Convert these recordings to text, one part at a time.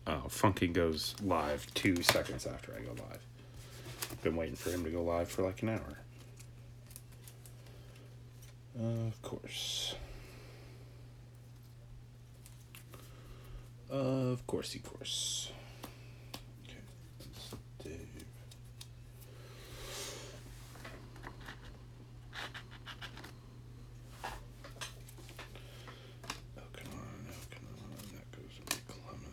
Oh, Funky goes live 2 seconds after I go live. Been waiting for him to go live for like an hour. Of course. Of course. Okay, that's Dave. Oh, come on. That goes to Clemens.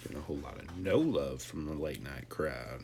Getting a whole lot of no love from the late night crowd.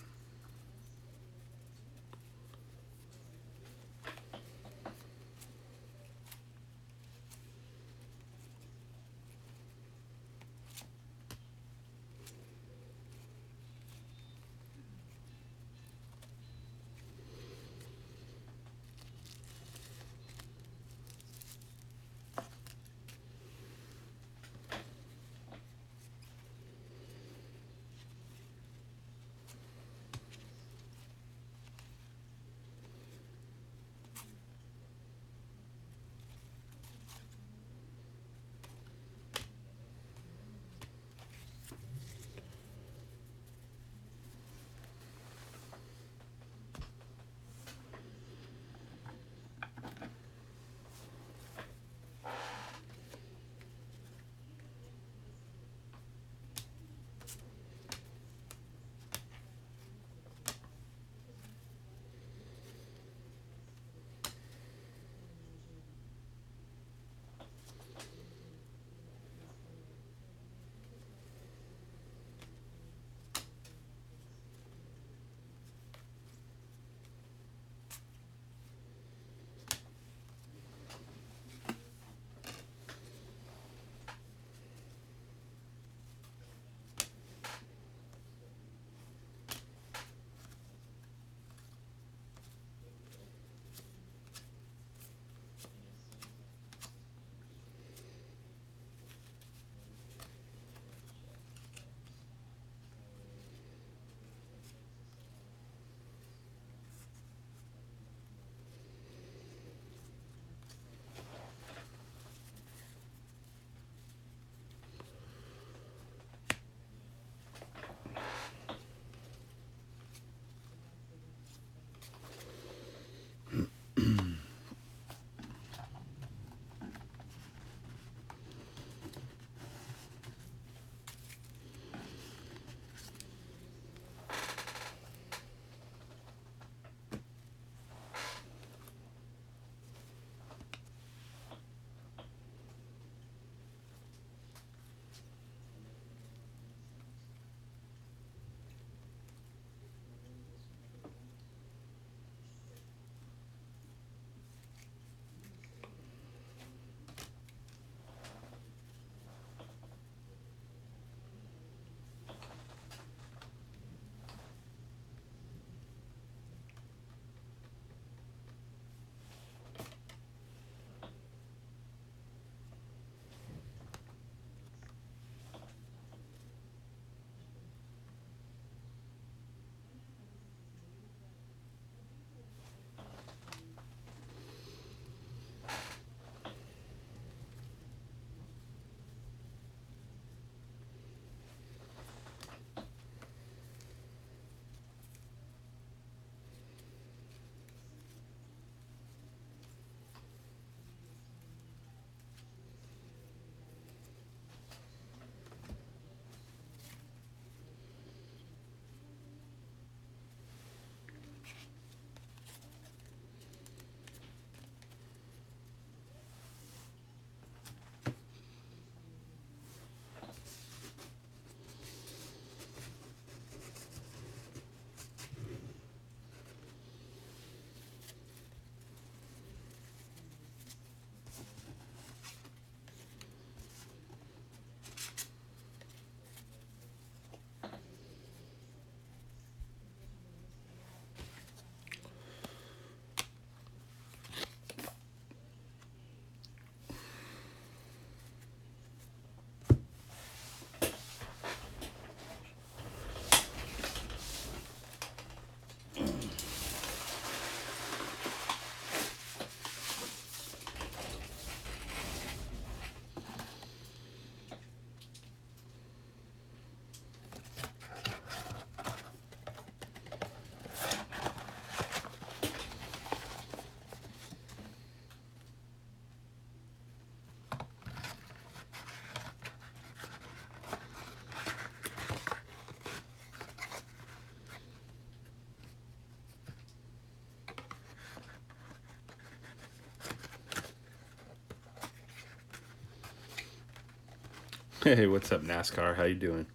Hey, what's up, NASCAR? How you doing?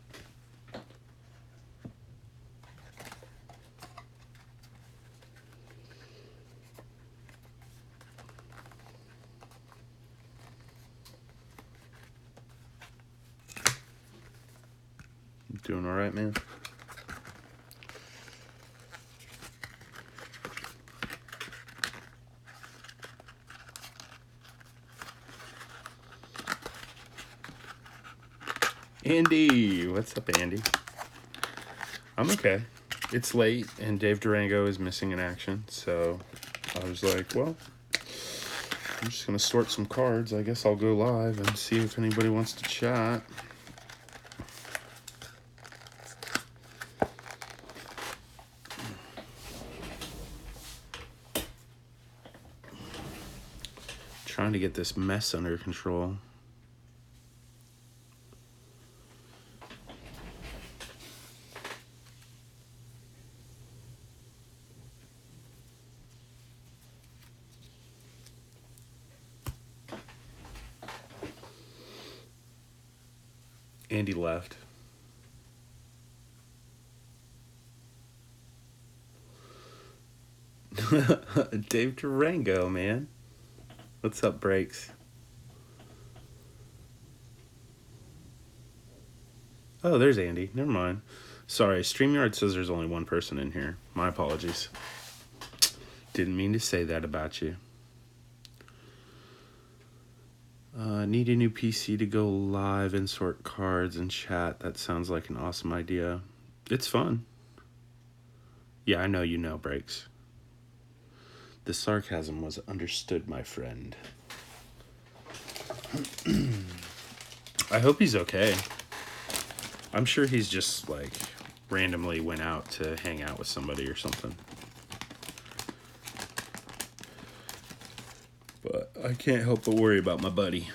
Doing all right, man? Andy, what's up, Andy? I'm okay. It's late, and Dave Durango is missing in action, so I was like, well, I'm just gonna sort some cards. I guess I'll go live and see if anybody wants to chat. Trying to get this mess under control. Andy left. Dave Durango, man. What's up, Breaks? Oh, there's Andy. Never mind. Sorry, StreamYard says there's only one person in here. My apologies. Didn't mean to say that about you. Need a new PC to go live and sort cards and chat. That sounds like an awesome idea. It's fun. Yeah, I know you know, Breaks. The sarcasm was understood, my friend. I hope he's okay. I'm sure he's just, like, randomly went out to hang out with somebody or something. But I can't help but worry about my buddy.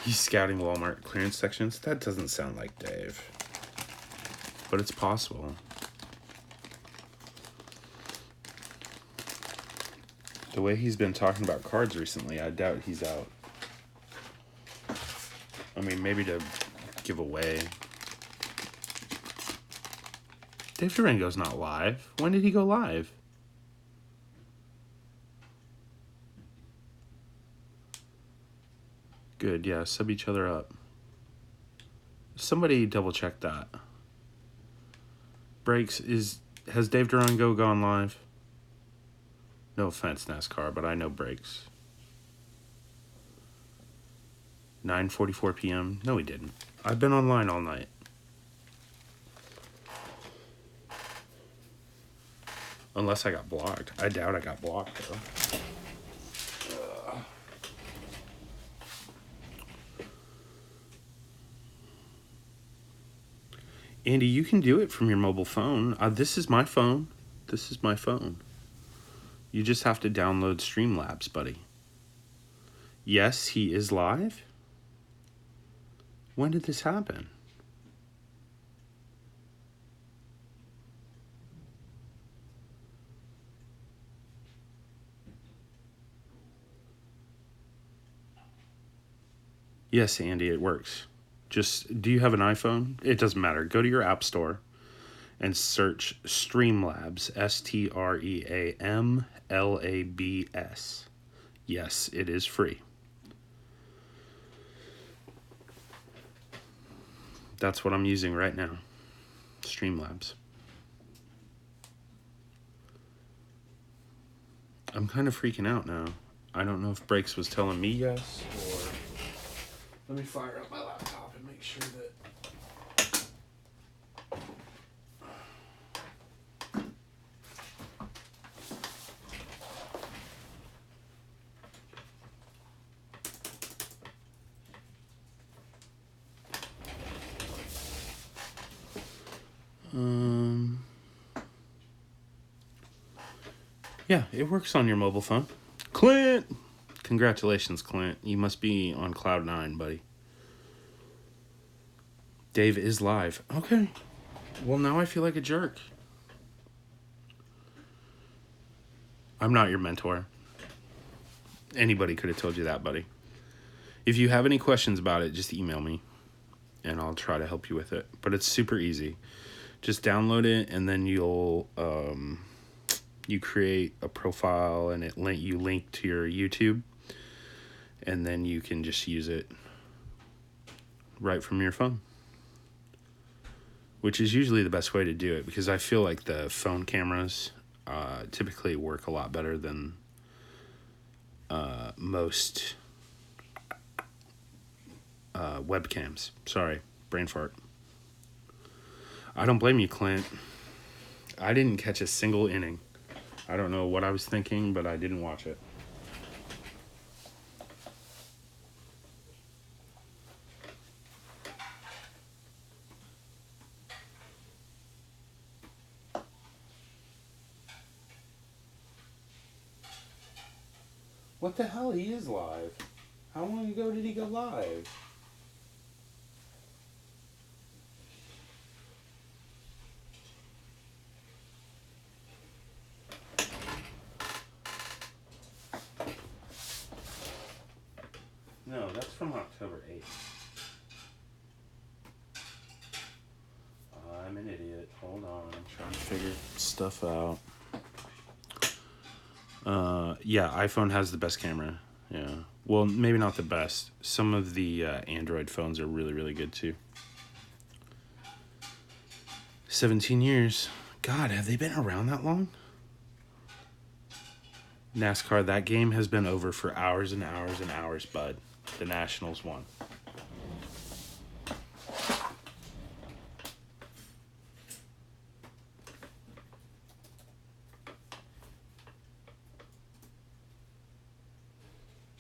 He's scouting Walmart clearance sections? That doesn't sound like Dave. But it's possible. The way he's been talking about cards recently, I doubt he's out. I mean, maybe to give away. Dave Durango's not live. When did he go live? Good, yeah, sub each other up. Somebody double check that. Breaks, has Dave Durango gone live? No offense, NASCAR, but I know Breaks. 9:44 p.m. No, he didn't. I've been online all night. Unless I got blocked. I doubt I got blocked, though. Andy, you can do it from your mobile phone. This is my phone. This is my phone. You just have to download Streamlabs, buddy. Yes, he is live? When did this happen? Yes, Andy, it works. Just, do you have an iPhone? It doesn't matter. Go to your app store and search Streamlabs, Streamlabs. Yes, it is free. That's what I'm using right now. Streamlabs. I'm kind of freaking out now. I don't know if Breaks was telling me yes or... Let me fire up my laptop and make sure that... Yeah, it works on your mobile phone. Clint! Congratulations, Clint. You must be on Cloud 9, buddy. Dave is live. Okay. Well, now I feel like a jerk. I'm not your mentor. Anybody could have told you that, buddy. If you have any questions about it, just email me and I'll try to help you with it. But it's super easy. Just download it and then you create a profile and you link to your YouTube, and then you can just use it right from your phone, which is usually the best way to do it, because I feel like the phone cameras typically work a lot better than most webcams. Sorry, brain fart. I don't blame you, Clint. I didn't catch a single inning. I don't know what I was thinking, but I didn't watch it. What the hell? He is live. How long ago did he go live? No, that's from October 8th. I'm an idiot. Hold on. I'm trying to figure stuff out. Yeah, iPhone has the best camera. Yeah. Well, maybe not the best. Some of the Android phones are really, really good too. 17 years. God, have they been around that long? NASCAR, that game has been over for hours and hours and hours, bud. The Nationals won.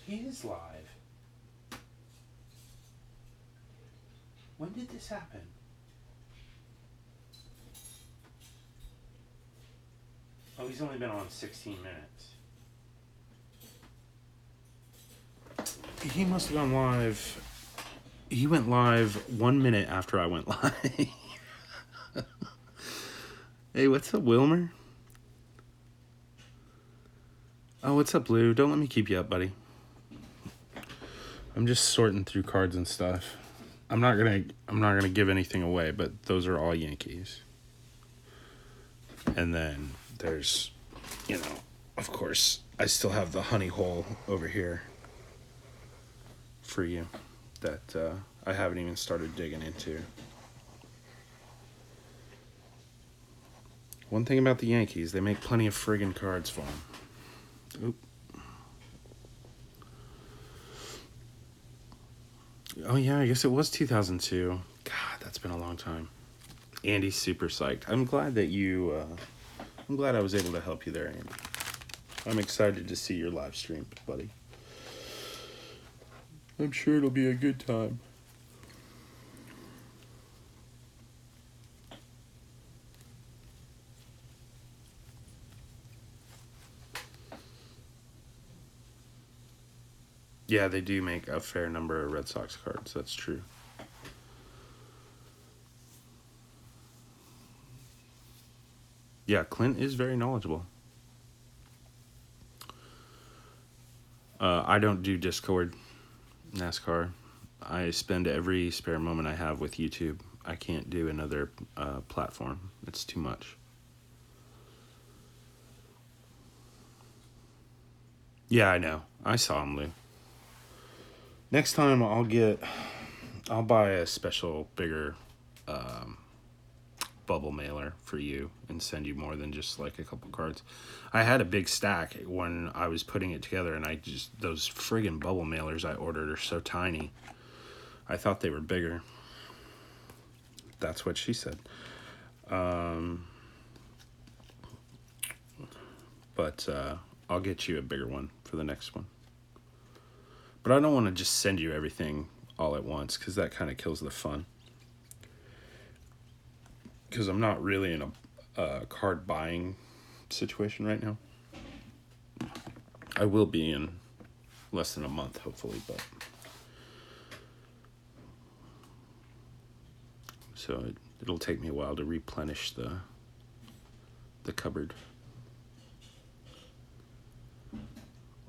He is live. When did this happen? Oh, he's only been on 16 minutes. He must have gone live. He went live 1 minute after I went live. Hey, what's up, Wilmer? Oh, what's up, Lou? Don't let me keep you up, buddy. I'm just sorting through cards and stuff. I'm not gonna give anything away, but those are all Yankees. And then there's, of course, I still have the honey hole over here for you that I haven't even started digging into. One thing about the Yankees, they make plenty of friggin' cards for them. Oop. Oh yeah, I guess it was 2002. God, that's been a long time. Andy's super psyched. I'm glad that I'm glad I was able to help you there, Andy. I'm excited to see your live stream, buddy. I'm sure it'll be a good time. Yeah, they do make a fair number of Red Sox cards. That's true. Yeah, Clint is very knowledgeable. I don't do Discord, NASCAR. I spend every spare moment I have with YouTube. I can't do another platform. It's too much. Yeah, I know. I saw him, Lou. Next time I'll buy a special, bigger bubble mailer for you and send you more than just like a couple cards. I had a big stack when I was putting it together, and those friggin' bubble mailers I ordered are so tiny. I thought they were bigger. That's what she said. But I'll get you a bigger one for the next one. But I don't want to just send you everything all at once, because that kind of kills the fun. Because I'm not really in a card buying situation right now. I will be in less than a month, hopefully, but so it'll take me a while to replenish the cupboard.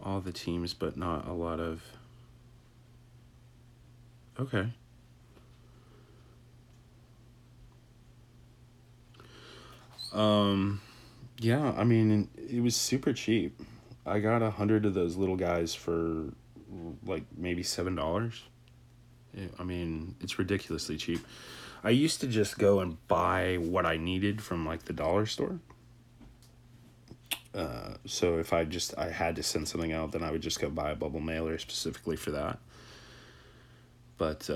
all the teams, but not a lot of... Okay. Yeah, I mean, it was super cheap. I got 100 of those little guys for like maybe $7. I mean, it's ridiculously cheap. I used to just go and buy what I needed from like the dollar store. So if I had to send something out, then I would just go buy a bubble mailer specifically for that. But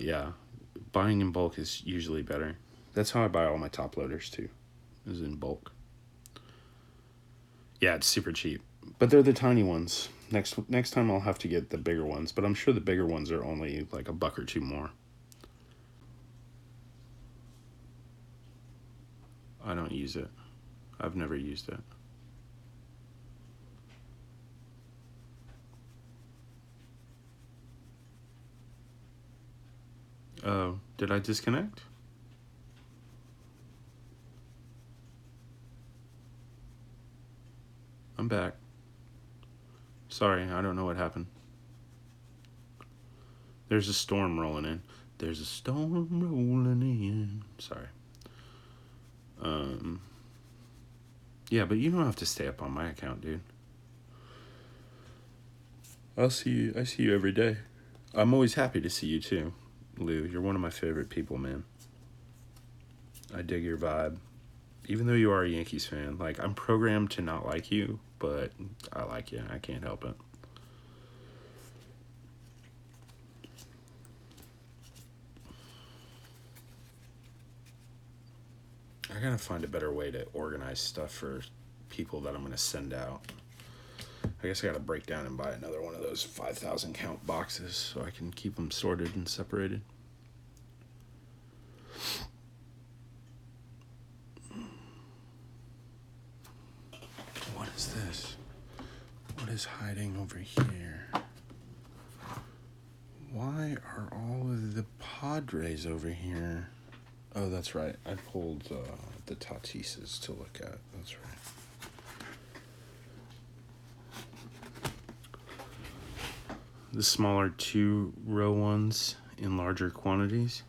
yeah, buying in bulk is usually better. That's how I buy all my top loaders too, is in bulk. Yeah, it's super cheap, but they're the tiny ones. Next time I'll have to get the bigger ones, but I'm sure the bigger ones are only like $1 or $2 more. I don't use it. I've never used it. Oh, did I disconnect? I'm back. Sorry, I don't know what happened. There's a storm rolling in. There's a storm rolling in. Sorry. Yeah, but you don't have to stay up on my account, dude. I see you every day. I'm always happy to see you too, Lou. You're one of my favorite people, man. I dig your vibe. Even though you are a Yankees fan, like, I'm programmed to not like you, but I like you. I can't help it. I gotta find a better way to organize stuff for people that I'm gonna send out. I guess I gotta break down and buy another one of those 5,000 count boxes so I can keep them sorted and separated. What is this? What is hiding over here? Why are all of the Padres over here? Oh, that's right. I pulled the Tatises to look at. That's right. The smaller 2-row ones in larger quantities.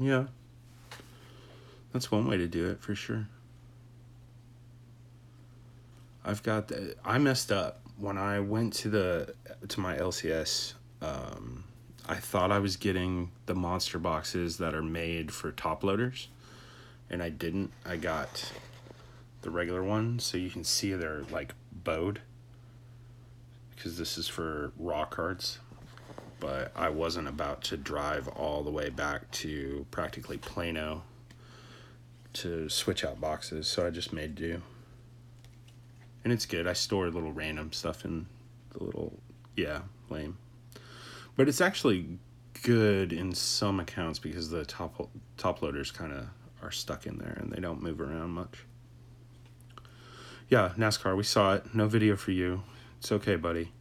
Yeah. That's one way to do it, for sure. I messed up. When I went to my LCS, I thought I was getting the monster boxes that are made for top loaders, and I didn't. I got the regular ones, so you can see they're like bowed, because this is for raw cards. But I wasn't about to drive all the way back to practically Plano to switch out boxes, so I just made do. And it's good. I store little random stuff in the little, lame. But it's actually good in some accounts because the top loaders kind of are stuck in there and they don't move around much. Yeah, NASCAR, we saw it. No video for you. It's okay, buddy.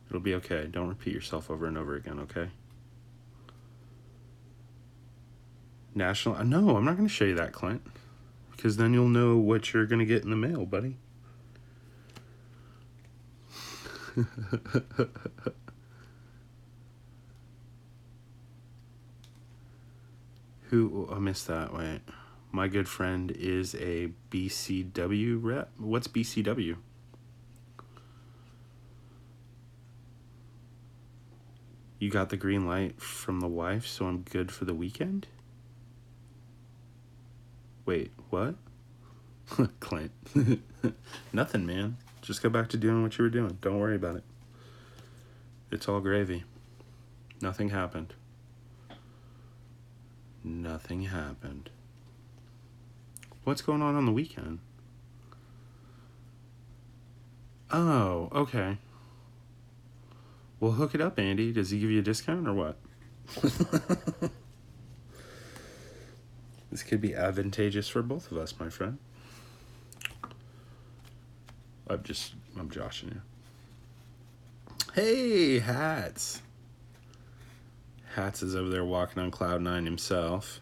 It'll be okay. Don't repeat yourself over and over again, okay? National... No, I'm not going to show you that, Clint. Because then you'll know what you're going to get in the mail, buddy. Who... I missed that. Wait. My good friend is a BCW rep. What's BCW? You got the green light from the wife, so I'm good for the weekend? Wait, what? Clint. Nothing, man. Just go back to doing what you were doing. Don't worry about it. It's all gravy. Nothing happened. Nothing happened. What's going on the weekend? Oh, okay. Well, hook it up, Andy. Does he give you a discount or what? This could be advantageous for both of us, my friend. I'm joshing you. Hey, Hats. Hats is over there walking on cloud 9 himself.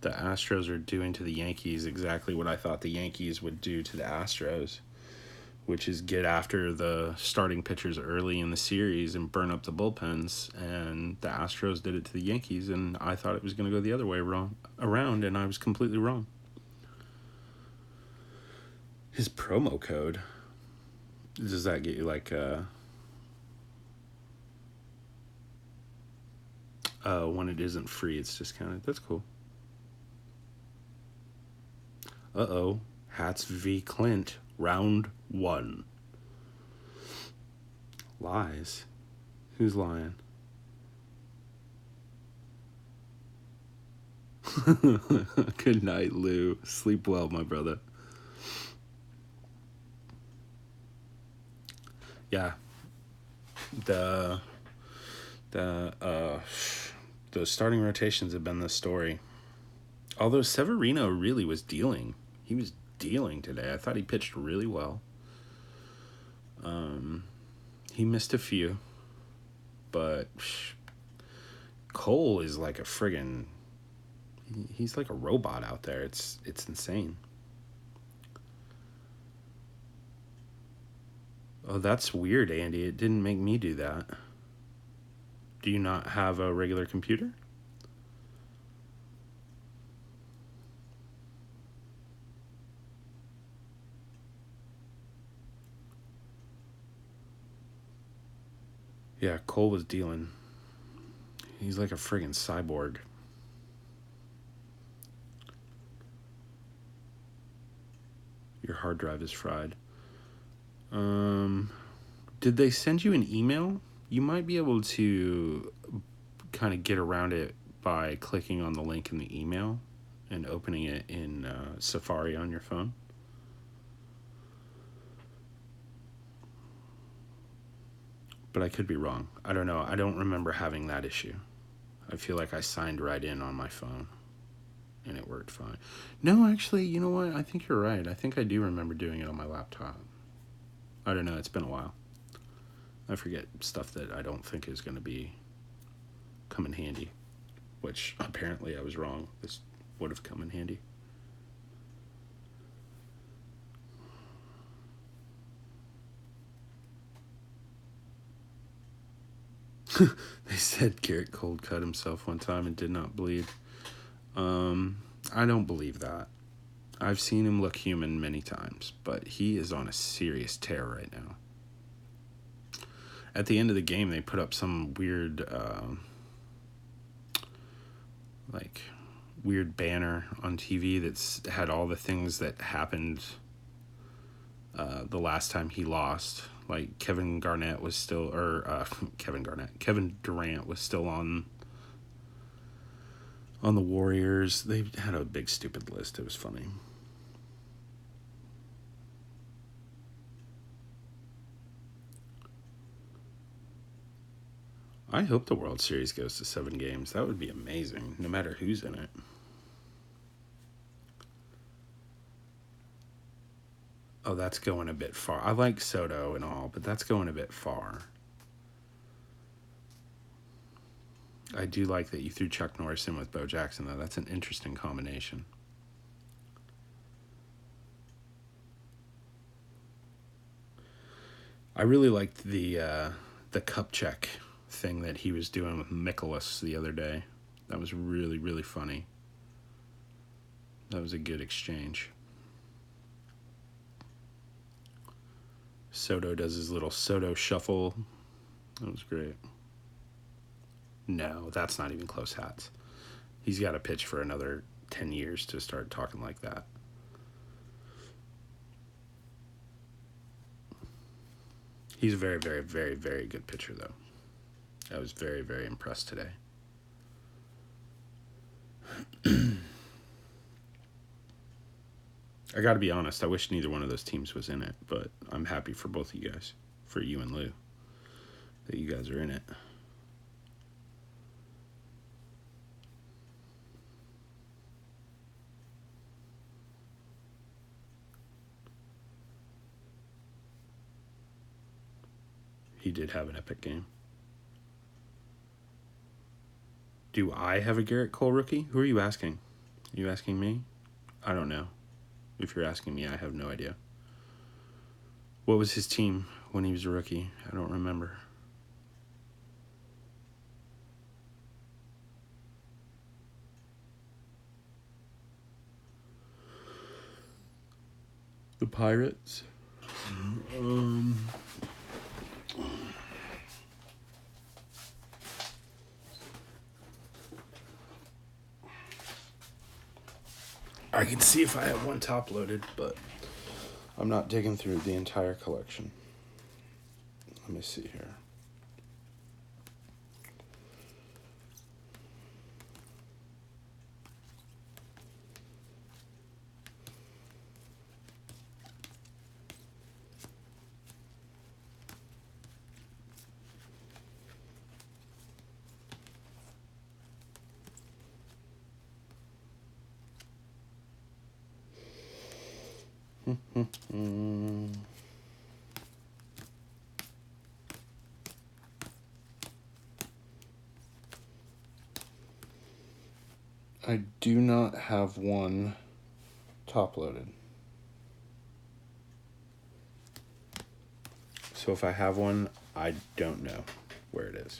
the Astros are doing to the Yankees exactly what I thought the Yankees would do to the Astros, which is get after the starting pitchers early in the series and burn up the bullpens. And the Astros did it to the Yankees, and I thought it was going to go the other way around, and I was completely wrong. His promo code, does that get you like when it isn't free, it's discounted? That's cool. Uh-oh. Hats v. Clint, round 1. Lies. Who's lying? Good night, Lou. Sleep well, my brother. Yeah. The starting rotations have been the story. Although Severino really was dealing. He was dealing today. I thought he pitched really well. He missed a few. But Cole is like a friggin'... He's like a robot out there. It's insane. Oh, that's weird, Andy. It didn't make me do that. Do you not have a regular computer? Yeah, Cole was dealing. He's like a friggin' cyborg. Your hard drive is fried. Did they send you an email? You might be able to kind of get around it by clicking on the link in the email and opening it in Safari on your phone. But I could be wrong. I don't know. I don't remember having that issue. I feel like I signed right in on my phone and it worked fine. No, actually, you know what? I think you're right. I think I do remember doing it on my laptop. I don't know. It's been a while. I forget stuff that I don't think is going to come in handy, which apparently I was wrong. This would have come in handy. They said Garrett Cole cut himself one time and did not bleed. I don't believe that. I've seen him look human many times, but he is on a serious tear right now. At the end of the game, they put up some weird, weird banner on TV that's had all the things that happened the last time he lost. Like Kevin Durant was still on the Warriors. They had a big stupid list. It was funny. I hope the World Series goes to 7 games. That would be amazing, no matter who's in it. Oh, that's going a bit far. I like Soto and all, but that's going a bit far. I do like that you threw Chuck Norris in with Bo Jackson, though. That's an interesting combination. I really liked the cup check thing that he was doing with Mikolas the other day. That was really, really funny. That was a good exchange. Soto does his little Soto shuffle. That was great. No, that's not even close, Hats. He's got to pitch for another 10 years to start talking like that. He's a very, very, very, very good pitcher, though. I was very, very impressed today. I got to be honest, I wish neither one of those teams was in it, but I'm happy for both of you guys, for you and Lou, that you guys are in it. He did have an epic game. Do I have a Garrett Cole rookie? Who are you asking? You asking me? I don't know. If you're asking me, I have no idea. What was his team when he was a rookie? I don't remember. The Pirates? I can see if I have one top loaded, but I'm not digging through the entire collection. Let me see here. I do not have one top loaded. So if I have one, I don't know where it is.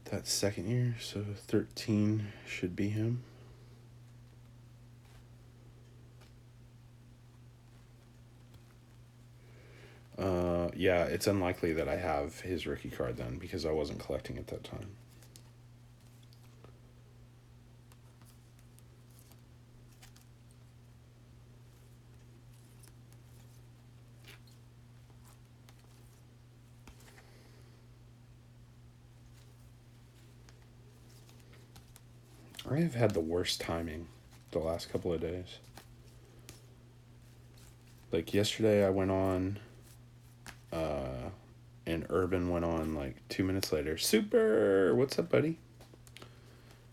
That's second year, so 13 should be him. Yeah, it's unlikely that I have his rookie card then because I wasn't collecting at that time. I have had the worst timing the last couple of days. Like yesterday I went on and Urban went on like 2 minutes later. Super! What's up, buddy?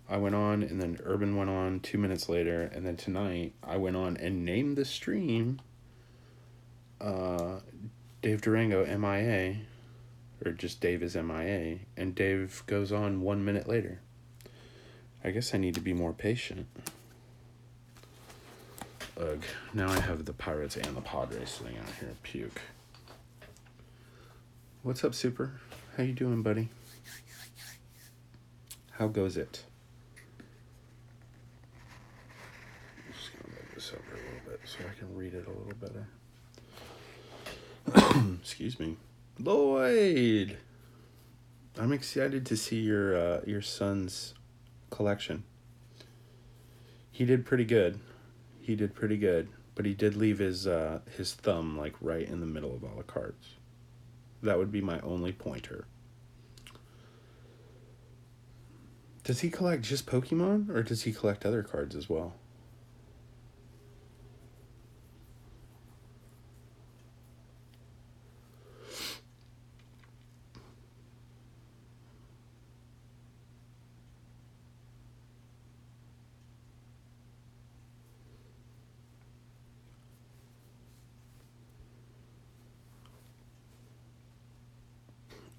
I went on and then Urban went on 2 minutes later, and then tonight I went on and named the stream Dave Durango MIA, or just Dave is MIA, and Dave goes on 1 minute later. I guess I need to be more patient. Ugh, now I have the Pirates and the Padres sitting out here. Puke. What's up, Super? How you doing, buddy? How goes it? I'm just going to move this over a little bit so I can read it a little better. Excuse me. Lloyd! I'm excited to see your son's collection. He did pretty good. But he did leave his thumb like right in the middle of all the cards. That would be my only pointer. Does he collect just Pokemon, or does he collect other cards as well?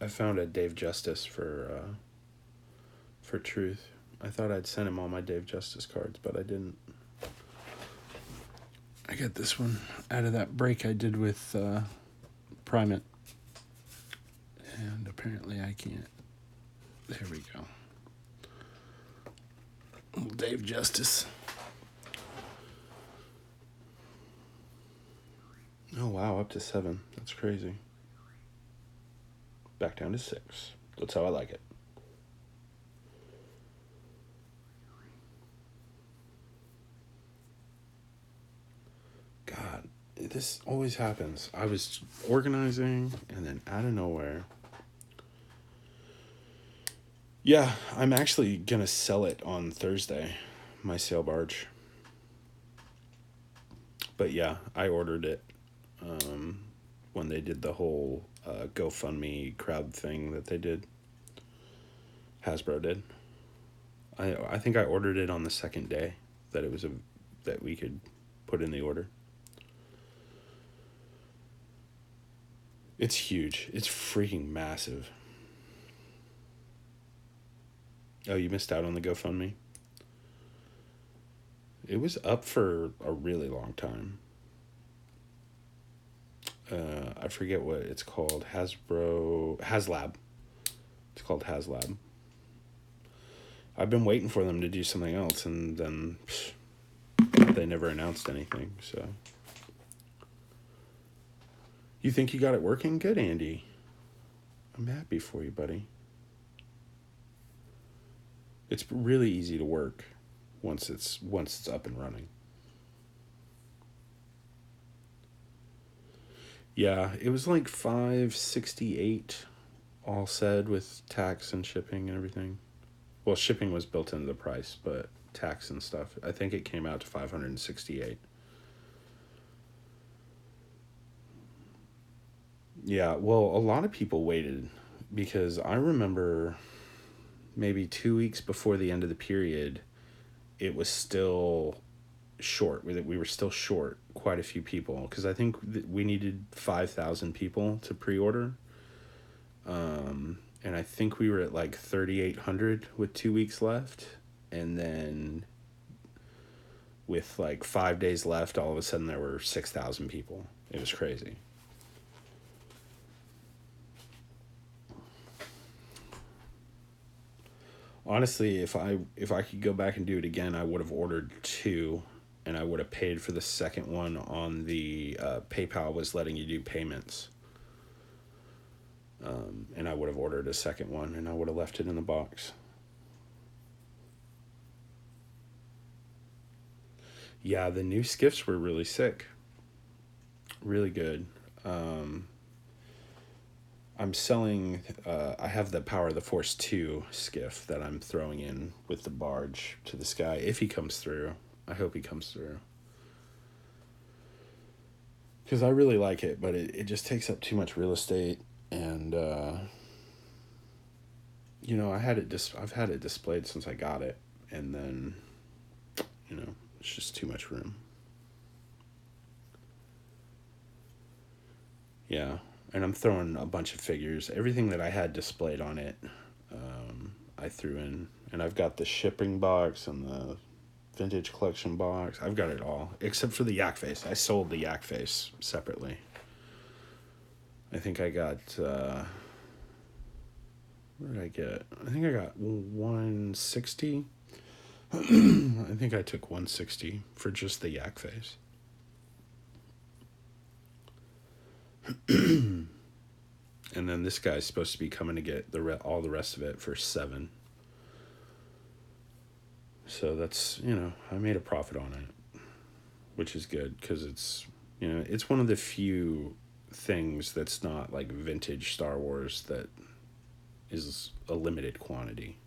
I found a Dave Justice for Truth. I thought I'd send him all my Dave Justice cards, but I didn't. I got this one out of that break I did with Primate. And apparently I can't. There we go. Dave Justice. Oh, wow, up to 7. That's crazy. Back down to 6. That's how I like it. God, this always happens. I was organizing, and then out of nowhere. Yeah, I'm actually going to sell it on Thursday, my sail barge. But yeah, I ordered it when they did the whole GoFundMe crowd thing that they did. Hasbro did. I think I ordered it on the second day that we could put in the order. It's huge. It's freaking massive. Oh, you missed out on the GoFundMe? It was up for a really long time. I forget what it's called. HasLab. It's called HasLab. I've been waiting for them to do something else, and then they never announced anything. So, you think you got it working? Good, Andy. I'm happy for you, buddy. It's really easy to work once it's up and running. Yeah, it was like $568 all said with tax and shipping and everything. Well, shipping was built into the price, but tax and stuff, I think it came out to $568. Yeah, well, a lot of people waited because I remember maybe 2 weeks before the end of the period, it was still short. We were still short quite a few people because I think we needed 5,000 people to pre-order. And I think we were at like 3,800 with 2 weeks left. And then with like 5 days left, all of a sudden there were 6,000 people. It was crazy. Honestly, if I could go back and do it again, I would have ordered 2, and I would have paid for the second one on the PayPal was letting you do payments. And I would have ordered a second one, and I would have left it in the box. Yeah, the new skiffs were really sick. Really good. I'm selling, I have the Power of the Force 2 skiff that I'm throwing in with the barge to the sky. If he comes through, I hope he comes through. Because I really like it, but it just takes up too much real estate. And, I've had it displayed since I got it. And then, it's just too much room. Yeah. And I'm throwing a bunch of figures. Everything that I had displayed on it, I threw in. And I've got the shipping box and the vintage collection box. I've got it all, except for the yak face. I sold the yak face separately. I think I got, what did I get? I think I got 160. I think I took 160 for just the yak face. And then this guy's supposed to be coming to get all the rest of it for $7. So that's, I made a profit on it, which is good because it's, it's one of the few things that's not like vintage Star Wars that is a limited quantity.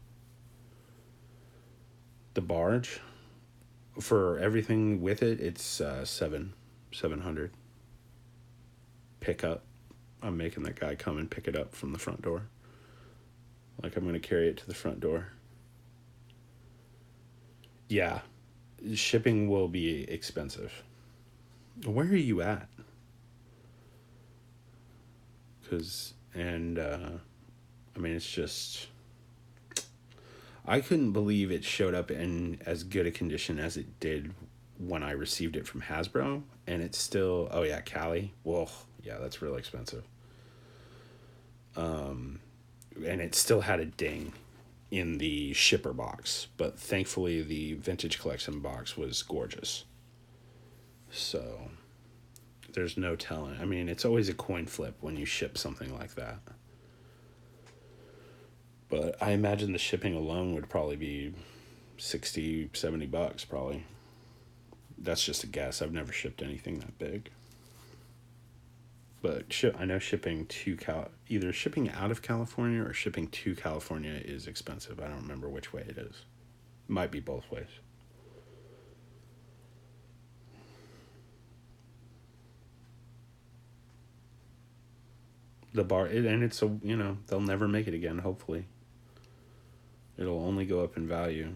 The barge, for everything with it, it's $700. Pickup. I'm making that guy come and pick it up from the front door. Like I'm going to carry it to the front door. Yeah. Shipping will be expensive. Where are you at? It's just... I couldn't believe it showed up in as good a condition as it did when I received it from Hasbro. And it's still... Oh, yeah, Cali. Whoa. Yeah, that's really expensive. And it still had a ding in the shipper box. But thankfully, the vintage collection box was gorgeous. So... There's no telling. It's always a coin flip when you ship something like that. But I imagine the shipping alone would probably be $60-$70 probably. That's just a guess. I've never shipped anything that big. But I know shipping to either shipping out of California or shipping to California is expensive. I don't remember which way it is. Might be both ways. It's they'll never make it again, hopefully. It'll only go up in value.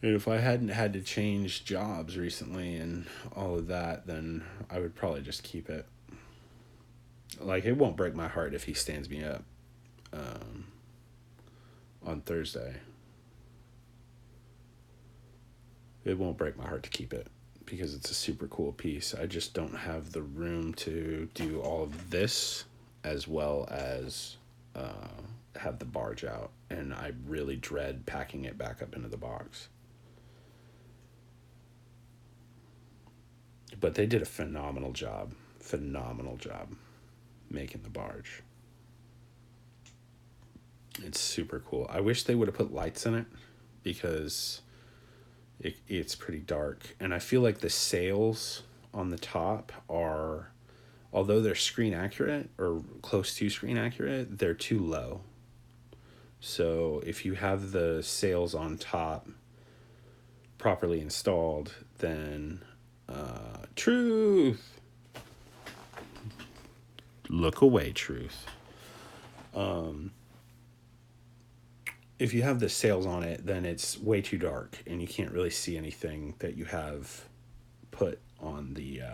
And if I hadn't had to change jobs recently and all of that, then I would probably just keep it. Like, it won't break my heart if he stands me up on Thursday. It won't break my heart to keep it because it's a super cool piece. I just don't have the room to do all of this as well as have the barge out. And I really dread packing it back up into the box. But they did a phenomenal job making the barge. It's super cool. I wish they would have put lights in it because it's pretty dark. And I feel like the sails on the top are, although they're screen accurate or close to screen accurate, they're too low. So if you have the sails on top properly installed, then Truth. Look away, Truth. If you have the sails on it, then it's way too dark and you can't really see anything that you have put on the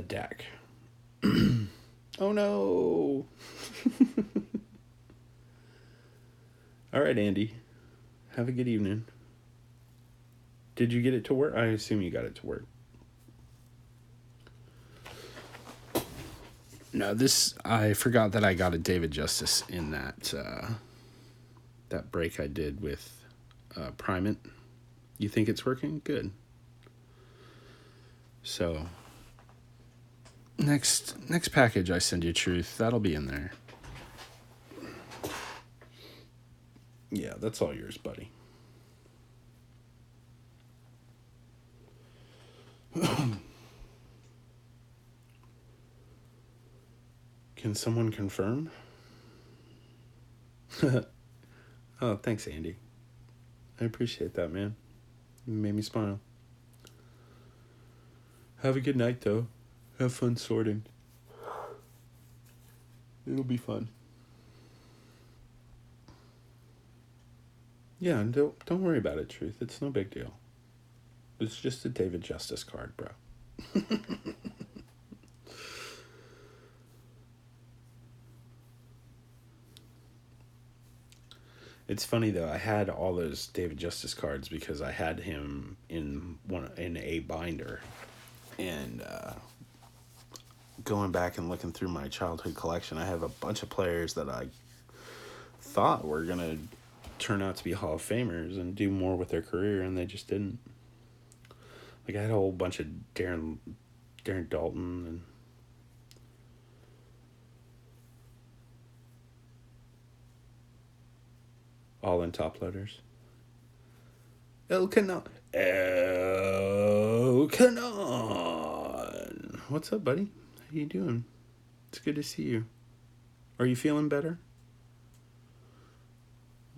deck. Oh no. All right, Andy. Have a good evening. Did you get it to work? I assume you got it to work. No, I forgot that I got a David Justice in that break I did with Primate. You think it's working? Good. So, next package I send you, Truth, that'll be in there. Yeah, that's all yours, buddy. Can someone confirm? Oh, thanks, Andy. I appreciate that, man. You made me smile. Have a good night, though. Have fun sorting. It'll be fun. Yeah, and don't worry about it, Truth. It's no big deal. It's just a David Justice card, bro. It's funny though. I had all those David Justice cards because I had him in a binder, and going back and looking through my childhood collection, I have a bunch of players that I thought were gonna turn out to be Hall of Famers and do more with their career, and they just didn't. Like I had a whole bunch of Darren Dalton and. All in top loaders. El Canon. What's up, buddy? How you doing? It's good to see you. Are you feeling better?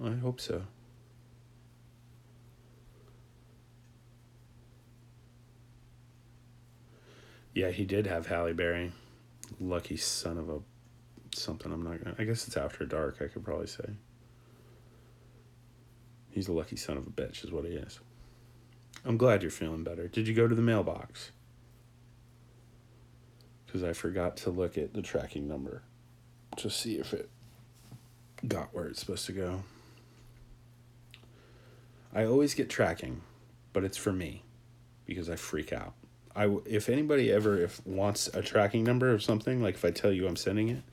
I hope so. Yeah, he did have Halle Berry. Lucky son of a something. I guess it's After Dark, I could probably say. He's a lucky son of a bitch is what he is. I'm glad you're feeling better. Did you go to the mailbox? Because I forgot to look at the tracking number to see if it got where it's supposed to go. I always get tracking, but it's for me because I freak out. If anybody ever wants a tracking number of something, like if I tell you I'm sending it,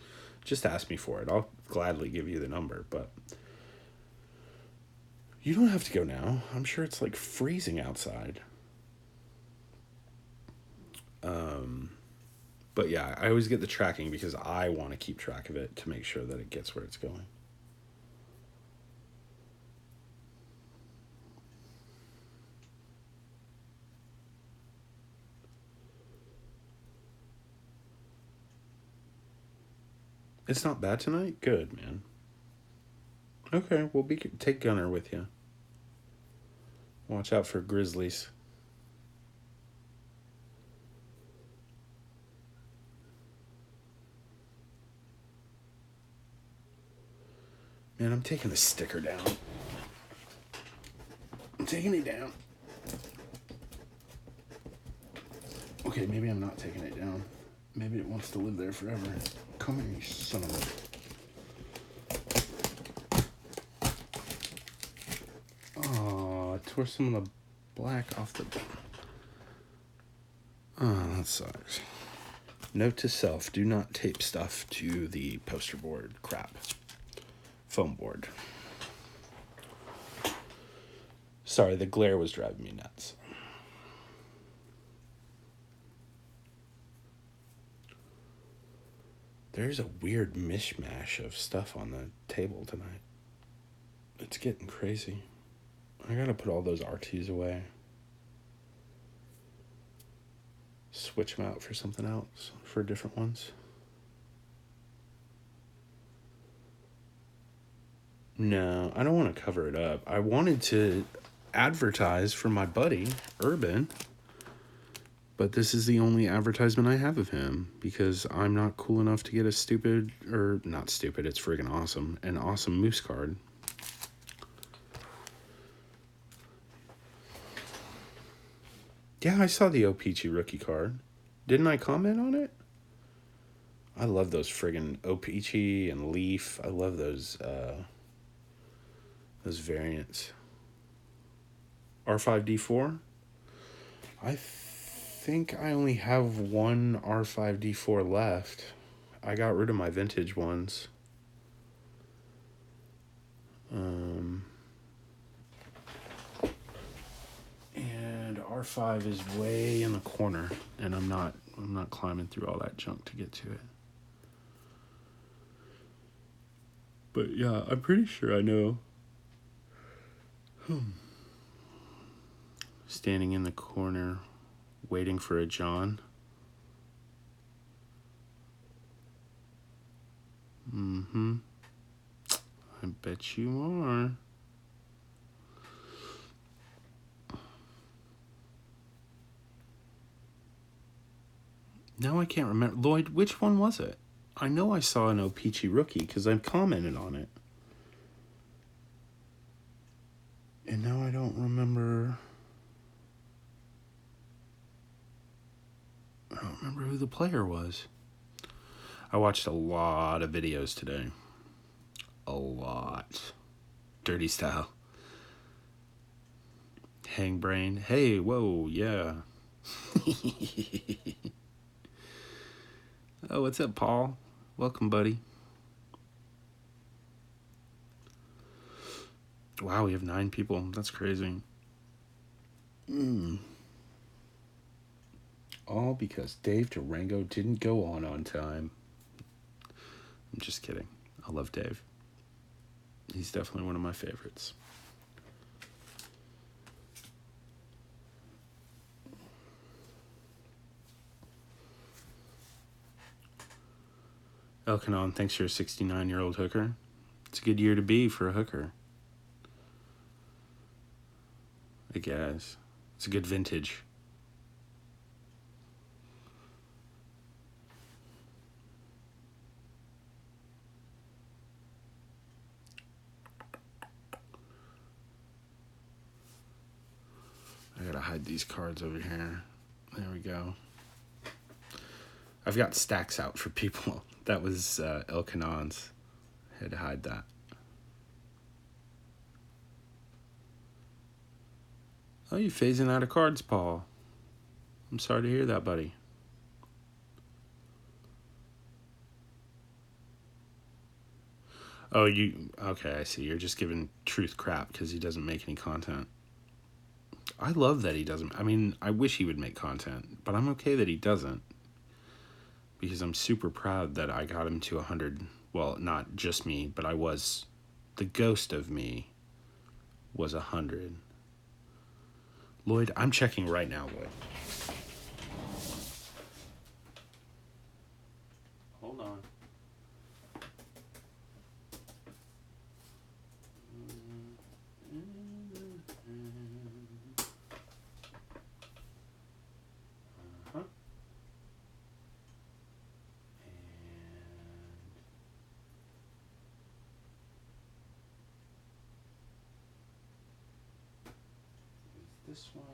just ask me for it. I'll gladly give you the number, but you don't have to go now. I'm sure it's like freezing outside. But yeah, I always get the tracking because I want to keep track of it to make sure that it gets where it's going. It's not bad tonight? Good, man. Okay, well, take Gunner with you. Watch out for grizzlies. Man, I'm taking the sticker down. I'm taking it down. Okay, maybe I'm not taking it down. Maybe it wants to live there forever. Come here, you son of a... Aw, tore some of the black off the... Oh, that sucks. Note to self, do not tape stuff to the poster board. Crap. Foam board. Sorry, the glare was driving me nuts. There's a weird mishmash of stuff on the table tonight. It's getting crazy. I gotta put all those R2s away. Switch them out for something else, for different ones. No, I don't want to cover it up. I wanted to advertise for my buddy, Urban. But this is the only advertisement I have of him because I'm not cool enough to get a stupid, or not stupid, it's friggin' awesome, an awesome Moose card. Yeah, I saw the O-Pee-Chee rookie card. Didn't I comment on it? I love those friggin' O-Pee-Chee and Leaf. I love those variants. R5D4? I think I only have one R5D4 left. I got rid of my vintage ones. And R5 is way in the corner, and I'm not climbing through all that junk to get to it. But yeah, I'm pretty sure I know. Standing in the corner, waiting for a John. I bet you are. Now I can't remember. Lloyd, which one was it? I know I saw an O-Pee-Chee rookie because I commented on it. And now I don't remember. I don't remember who the player was. I watched a lot of videos today. A lot. Dirty style. Hangbrain. Hey, whoa, yeah. Oh, what's up, Paul? Welcome, buddy. Wow, we have 9 people. That's crazy. All because Dave Durango didn't go on time. I'm just kidding. I love Dave. He's definitely one of my favorites. Elkanon, thanks for a 69-year-old hooker. It's a good year to be for a hooker. I guess. It's a good vintage. I gotta hide these cards over here. There we go. I've got stacks out for people. That was Elkanon's. I had to hide that. Oh, you phasing out of cards, Paul. I'm sorry to hear that, buddy. Oh, okay, I see. You're just giving Truth crap because he doesn't make any content. I love that he doesn't. I mean, I wish he would make content, but I'm okay that he doesn't. Because I'm super proud that I got him to 100. Well, not just me, but the ghost of me was 100. Lloyd, I'm checking right now, Lloyd. Hold on. This one.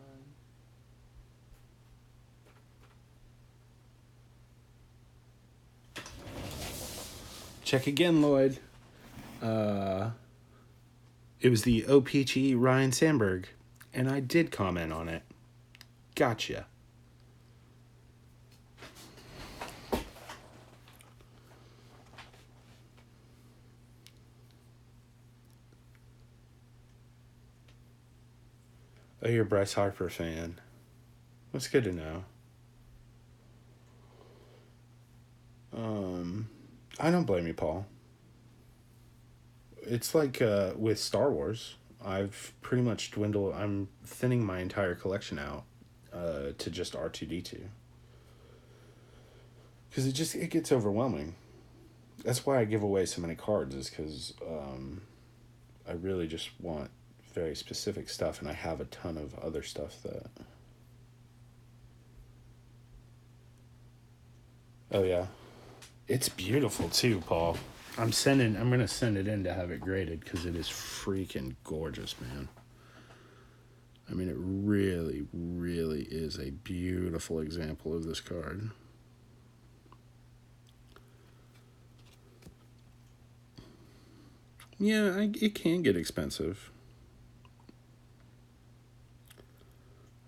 Check again, Lloyd. It was the O-Pee-Chee Ryan Sandberg. And I did comment on it. Gotcha. Oh, you're a Bryce Harper fan. That's good to know. I don't blame you, Paul. It's like with Star Wars. I've pretty much dwindled. I'm thinning my entire collection out to just R2D2 because it gets overwhelming. That's why I give away so many cards, is because I really just want very specific stuff, and I have a ton of other stuff that. Oh yeah, it's beautiful too, Paul. I'm gonna send it in to have it graded because it is freaking gorgeous, man. I mean, it really, really is a beautiful example of this card. Yeah, it can get expensive.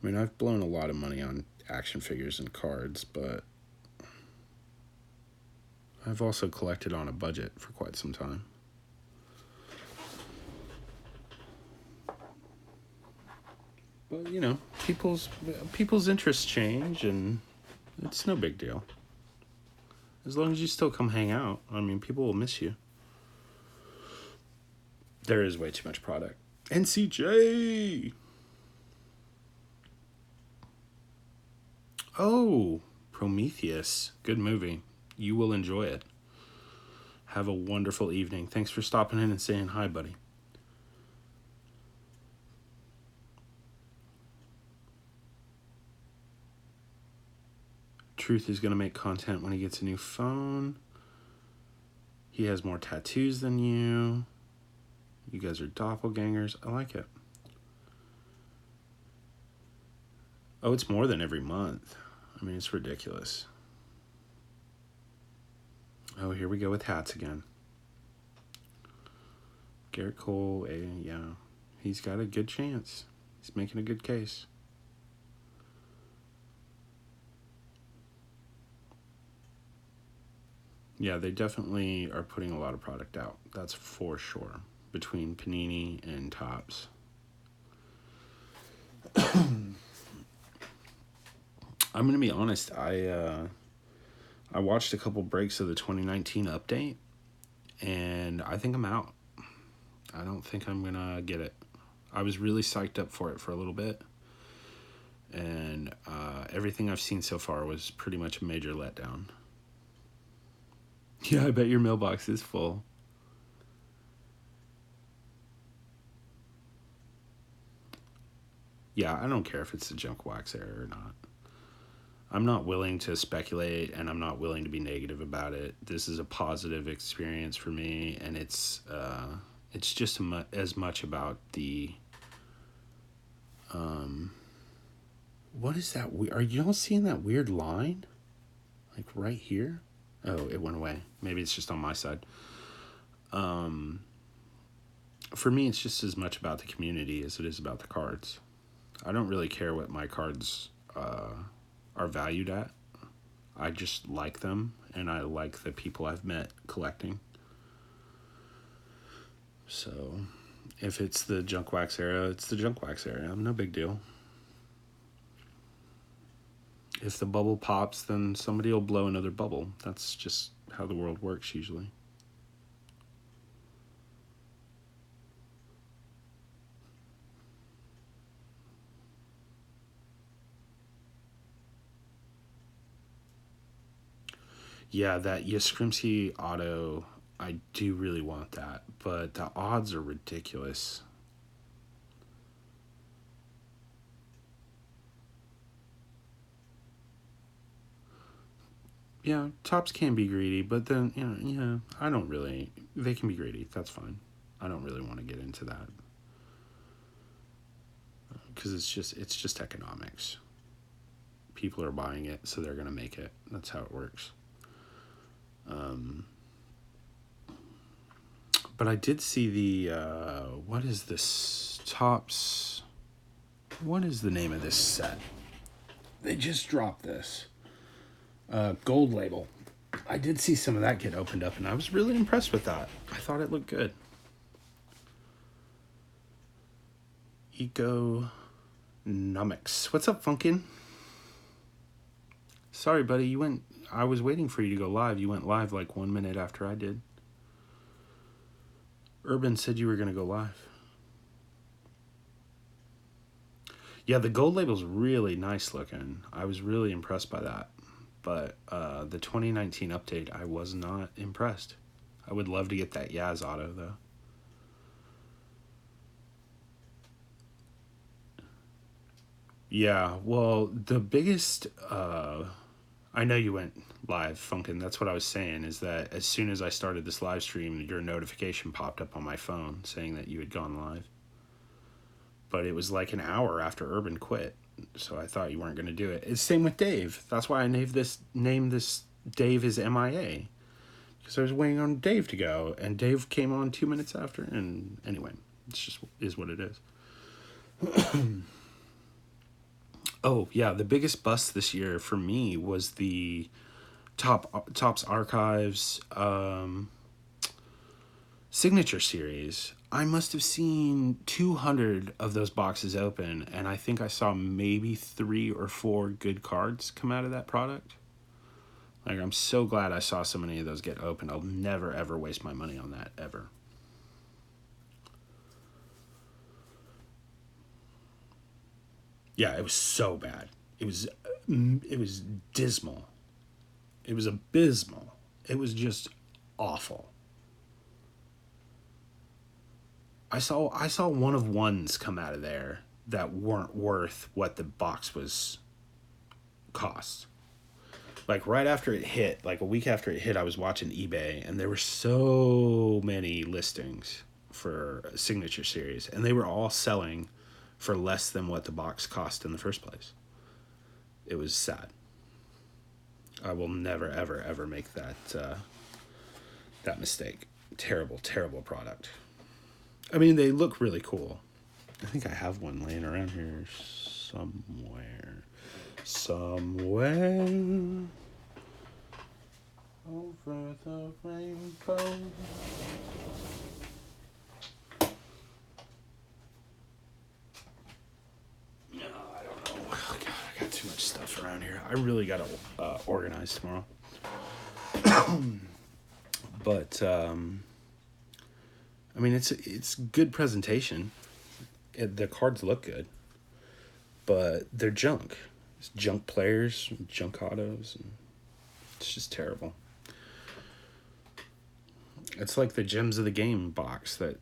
I mean, I've blown a lot of money on action figures and cards, but I've also collected on a budget for quite some time. But, you know, people's interests change, and it's no big deal. As long as you still come hang out, I mean, people will miss you. There is way too much product. NCJ! Oh, Prometheus. Good movie. You will enjoy it. Have a wonderful evening. Thanks for stopping in and saying hi, buddy. Truth is going to make content when he gets a new phone. He has more tattoos than you. You guys are doppelgangers. I like it. Oh, it's more than every month. I mean, it's ridiculous. Oh, here we go with hats again. Garrett Cole, yeah. He's got a good chance. He's making a good case. Yeah, they definitely are putting a lot of product out. That's for sure. Between Panini and Topps. I'm going to be honest. I watched a couple breaks of the 2019 update, and I think I'm out. I don't think I'm going to get it. I was really psyched up for it for a little bit, and everything I've seen so far was pretty much a major letdown. Yeah, I bet your mailbox is full. Yeah, I don't care if it's the junk wax era or not. I'm not willing to speculate, and I'm not willing to be negative about it. This is a positive experience for me, and it's just as much about the what is that? Are you all seeing that weird line? Like right here? Oh, it went away. Maybe it's just on my side. For me, it's just as much about the community as it is about the cards. I don't really care what my cards are valued at. I just like them, and I like the people I've met collecting. So, if it's the junk wax era, it's the junk wax era. No big deal. If the bubble pops, then somebody will blow another bubble. That's just how the world works usually. Yeah, that Yastrzemski auto, I do really want that, but the odds are ridiculous. Yeah, Topps can be greedy, but then, I don't really. They can be greedy. That's fine. I don't really want to get into that because it's just economics. People are buying it, so they're gonna make it. That's how it works. But I did see the what is this Topps? What is the name of this set? They just dropped this. Gold Label. I did see some of that get opened up, and I was really impressed with that. I thought it looked good. Economics. What's up, Funkin'? Sorry, buddy. I was waiting for you to go live. You went live like 1 minute after I did. Urban said you were going to go live. Yeah, the Gold Label's really nice looking. I was really impressed by that. But the 2019 update, I was not impressed. I would love to get that Yaz auto, though. Yeah, well, the biggest... I know you went live, Funkin'. That's what I was saying, is that as soon as I started this live stream, your notification popped up on my phone saying that you had gone live. But it was like an hour after Urban quit, so I thought you weren't going to do it. It's same with Dave. That's why I named this Dave as MIA, because I was waiting on Dave to go, and Dave came on 2 minutes after, and anyway, it's just is what it is. Oh, yeah, the biggest bust this year for me was the Topps Archives Signature Series. I must have seen 200 of those boxes open, and I think I saw maybe 3 or 4 good cards come out of that product. Like, I'm so glad I saw so many of those get opened. I'll never, ever waste my money on that, ever. Yeah, it was so bad. It was dismal. It was abysmal. It was just awful. I saw one of ones come out of there that weren't worth what the box was cost. Like right after it hit, like a week after it hit, I was watching eBay, and there were so many listings for a Signature Series, and they were all selling for less than what the box cost in the first place. It was sad. I will never, ever, ever make that mistake. Terrible, terrible product. I mean, they look really cool. I think I have one laying around here somewhere. Over the rainbow. No, I don't know. Oh, God, I got too much stuff around here. I really got to organize tomorrow. But, I mean, it's good presentation. The cards look good. But they're junk. It's junk players, junk autos. And it's just terrible. It's like the Gems of the Game box that,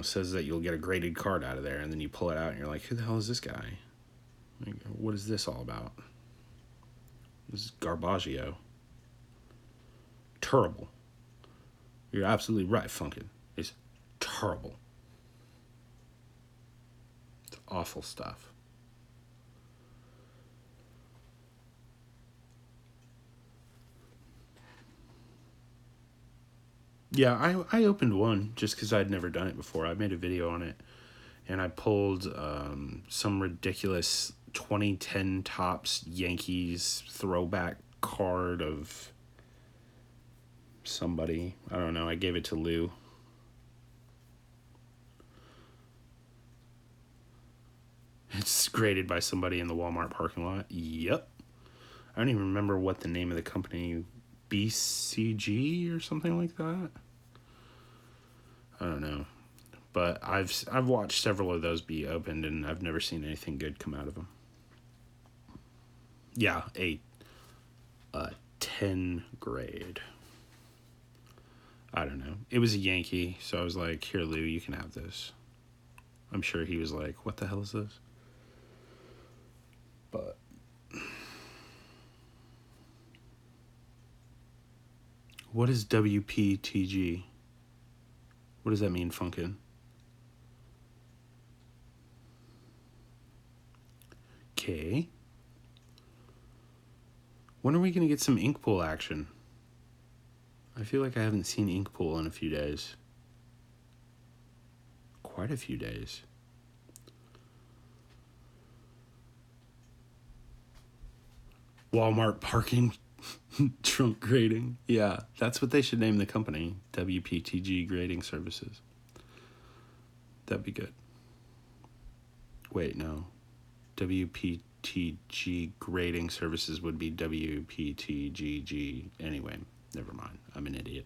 says that you'll get a graded card out of there, and then you pull it out and you're like, who the hell is this guy? Like, what is this all about? This is Garbaggio. Terrible. You're absolutely right, Funkin'. It's terrible. It's awful stuff. Yeah, I opened one just because I'd never done it before. I made a video on it, and I pulled some ridiculous 2010 Topps Yankees throwback card of somebody. I don't know. I gave it to Lou. It's graded by somebody in the Walmart parking lot. Yep. I don't even remember what the name of the company, BCG or something like that. I don't know. But I've watched several of those be opened, and I've never seen anything good come out of them. Yeah, a 10 grade. I don't know. It was a Yankee, so I was like, here, Lou, you can have this. I'm sure he was like, what the hell is this? But what is WPTG? What does that mean, Funkin'? Okay. When are we going to get some ink pool action? I feel like I haven't seen ink pool in a few days. Quite a few days. Walmart parking trunk grading. Yeah, that's what they should name the company. WPTG Grading Services. That'd be good. Wait, no. WPTG Grading Services would be WPTGG. Anyway, never mind. I'm an idiot.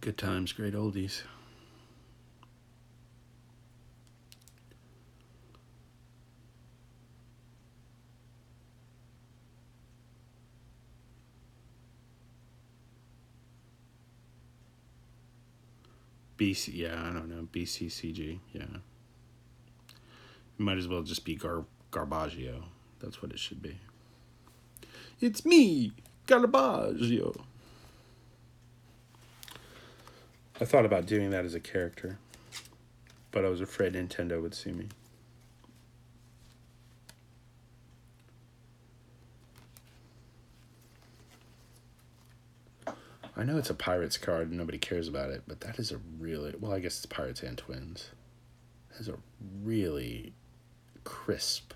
Good times, great oldies. BC, yeah, I don't know. BCCG, yeah. It might as well just be Garbaggio. That's what it should be. It's me, Garbaggio. I thought about doing that as a character, but I was afraid Nintendo would sue me. I know it's a Pirates card and nobody cares about it, but that is a really, well, I guess it's Pirates and Twins. That is a really crisp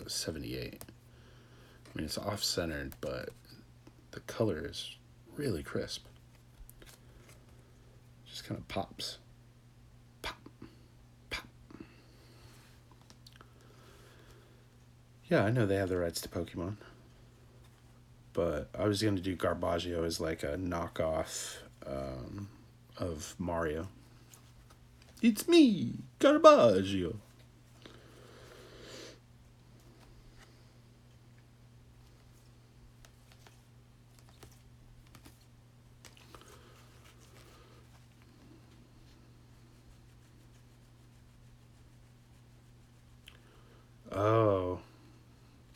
78. I mean, it's off-centered, but the color is really crisp. Just kind of pops. Pop. Pop. Yeah, I know they have the rights to Pokemon. But I was going to do Garbaggio as like a knockoff of Mario. It's me, Garbaggio. Oh,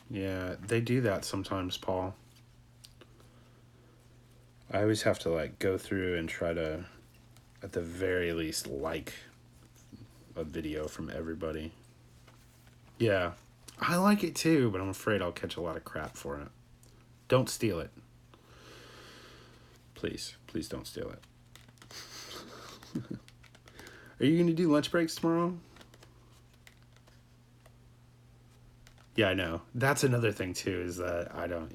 yeah, they do that sometimes, Paul. I always have to like go through and try to, at the very least, like a video from everybody. Yeah, I like it too, but I'm afraid I'll catch a lot of crap for it. Don't steal it. Please, please don't steal it. Are you going to do lunch breaks tomorrow? Yeah, I know. That's another thing too, is that I don't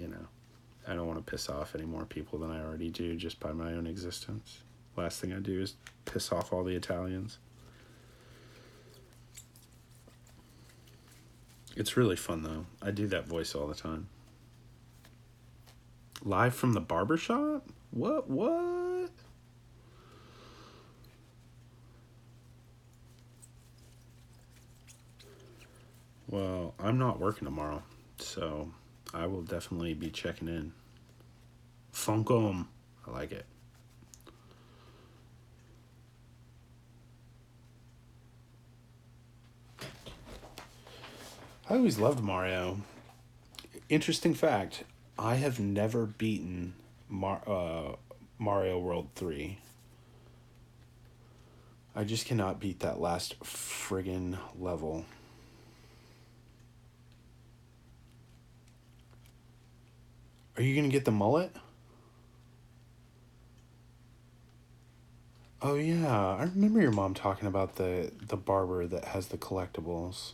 want to piss off any more people than I already do just by my own existence. Last thing I do is piss off all the Italians. It's really fun though. I do that voice all the time. Live from the barbershop? What? Well, I'm not working tomorrow, so I will definitely be checking in. Funkom. I like it. I always loved Mario. Interesting fact, I have never beaten Mario World 3. I just cannot beat that last friggin' level. Are you gonna get the mullet? Oh yeah, I remember your mom talking about the barber that has the collectibles.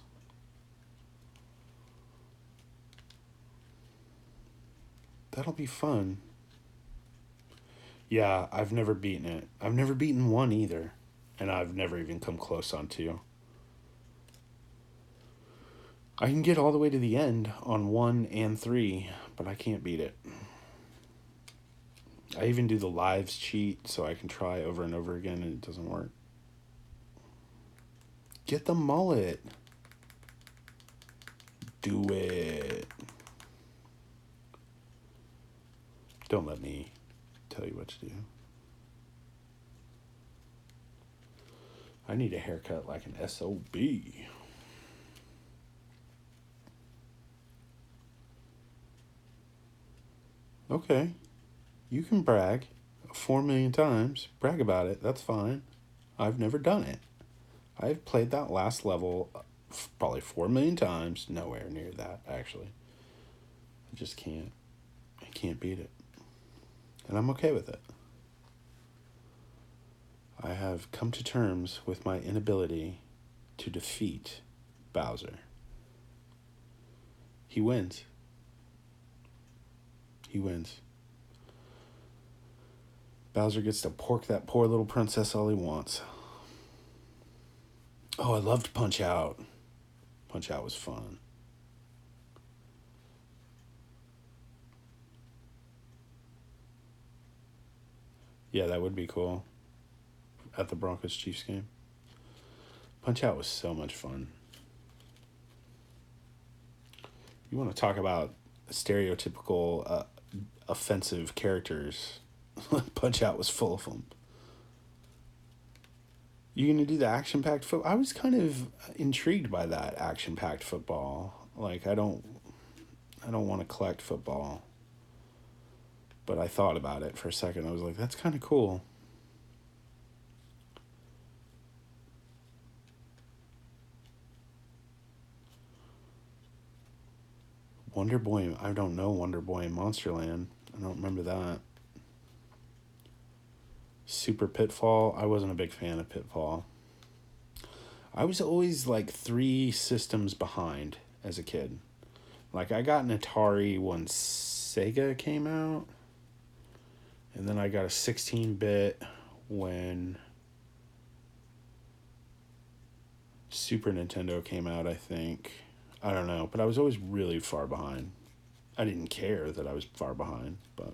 That'll be fun. Yeah, I've never beaten it. I've never beaten 1 either. And I've never even come close on 2. I can get all the way to the end on 1 and 3, but I can't beat it. I even do the lives cheat so I can try over and over again and it doesn't work. Get the mullet. Do it. Don't let me tell you what to do. I need a haircut like an SOB. Okay. You can brag 4 million times. Brag about it. That's fine. I've never done it. I've played that last level probably 4 million times. Nowhere near that, actually. I just can't. I can't beat it. And I'm okay with it. I have come to terms with my inability to defeat Bowser. He wins. He wins. Bowser gets to pork that poor little princess all he wants. Oh, I loved Punch Out. Punch Out was fun. Yeah, that would be cool. At the Broncos-Chiefs game. Punch Out was so much fun. You want to talk about stereotypical offensive characters. Punch Out was full of them. You gonna do the action-packed football? I was kind of intrigued by that action-packed football. Like, I don't want to collect football. But I thought about it for a second. I was like, that's kind of cool. Wonder Boy. I don't know Wonder Boy in Monsterland. I don't remember that. Super Pitfall. I wasn't a big fan of Pitfall. I was always like 3 systems behind as a kid. Like, I got an Atari when Sega came out. And then I got a 16-bit when Super Nintendo came out, I think. I don't know, but I was always really far behind. I didn't care that I was far behind, but...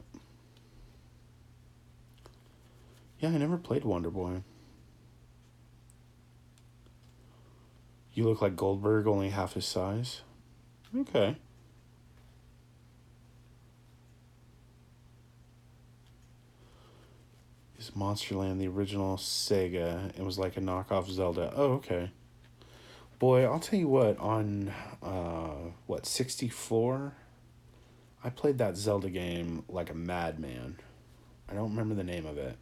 Yeah, I never played Wonder Boy. You look like Goldberg, only half his size. Okay. Is Monsterland the original Sega? It was like a knockoff Zelda. Oh, okay. Boy, I'll tell you what, on, 64? I played that Zelda game like a madman. I don't remember the name of it.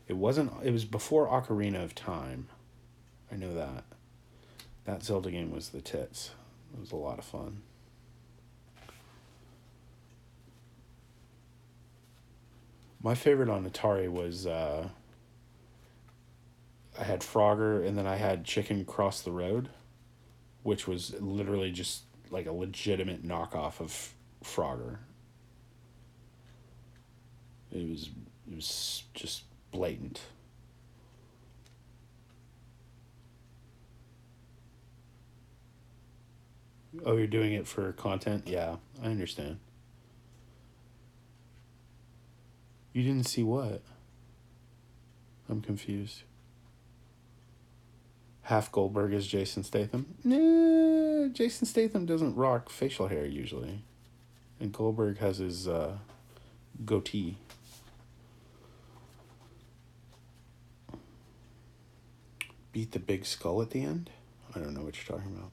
It was before Ocarina of Time. I know that. That Zelda game was the tits. It was a lot of fun. My favorite on Atari was, I had Frogger, and then I had Chicken Cross the Road, which was literally just like a legitimate knockoff of Frogger. It was just blatant. Oh, you're doing it for content? Yeah, I understand. You didn't see what? I'm confused. Half Goldberg is Jason Statham? Nah, Jason Statham doesn't rock facial hair usually. And Goldberg has his goatee. Beat the big skull at the end? I don't know what you're talking about.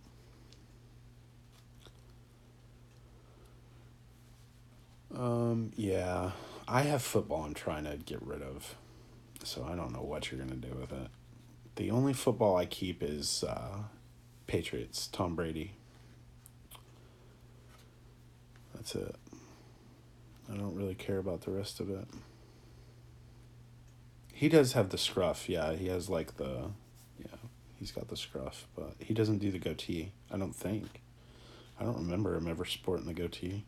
Yeah. I have football I'm trying to get rid of. So I don't know what you're going to do with it. The only football I keep is Patriots, Tom Brady. That's it. I don't really care about the rest of it. He does have the scruff, yeah. He has like he's got the scruff, but he doesn't do the goatee, I don't think. I don't remember him ever sporting the goatee.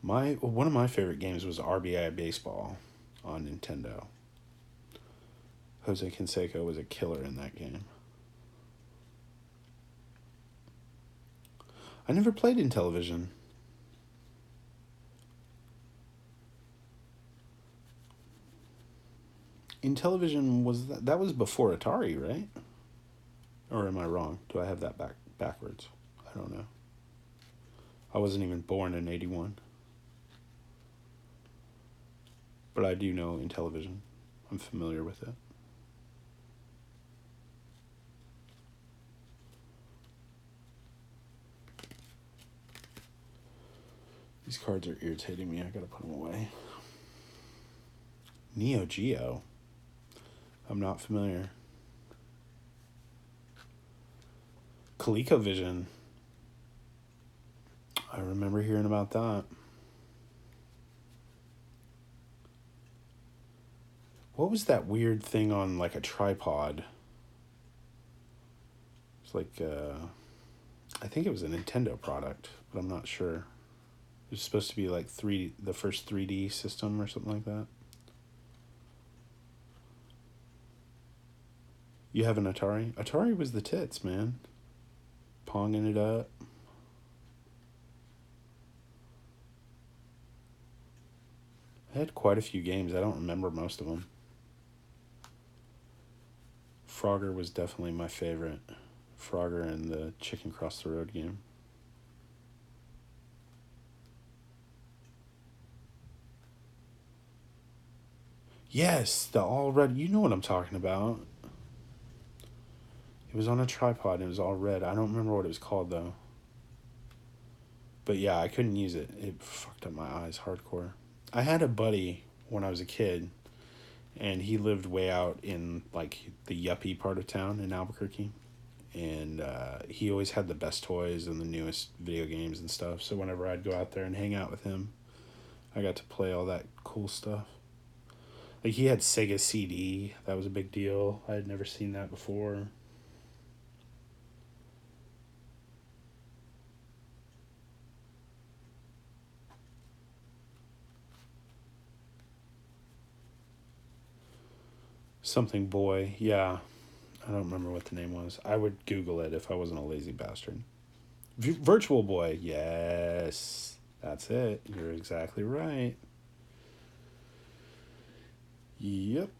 One of my favorite games was RBI Baseball on Nintendo. Jose Canseco was a killer in that game. I never played Intellivision. Intellivision that was before Atari, right? Or am I wrong? Do I have that backwards? I don't know. I wasn't even born in 81. But I do know Intellivision. I'm familiar with it. These cards are irritating me. I gotta put them away. Neo Geo. I'm not familiar. ColecoVision. I remember hearing about that. What was that weird thing on like a tripod? It's like I think it was a Nintendo product, but I'm not sure. It was supposed to be like the first 3D system or something like that. You have an Atari? Atari was the tits, man. Ponging it up. I had quite a few games. I don't remember most of them. Frogger was definitely my favorite. Frogger and the Chicken Cross the Road game. Yes, the all red. You know what I'm talking about. It was on a tripod. It was all red. I don't remember what it was called though. But yeah, I couldn't use it. It fucked up my eyes hardcore. I had a buddy when I was a kid, and he lived way out in like the yuppie part of town in Albuquerque, and he always had the best toys and the newest video games and stuff. So whenever I'd go out there and hang out with him, I got to play all that cool stuff. Like he had Sega CD. That was a big deal. I had never seen that before. Something Boy. Yeah. I don't remember what the name was. I would Google it if I wasn't a lazy bastard. Virtual Boy. Yes. That's it. You're exactly right. Yep.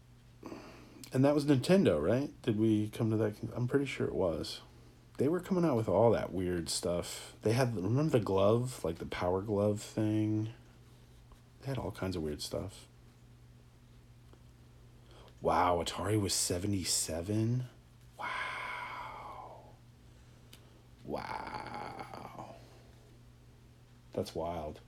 And that was Nintendo, right? Did we come to that? I'm pretty sure it was. They were coming out with all that weird stuff. They had, remember the glove? Like the Power Glove thing? They had all kinds of weird stuff. Wow, Atari was 77? Wow. Wow. That's wild.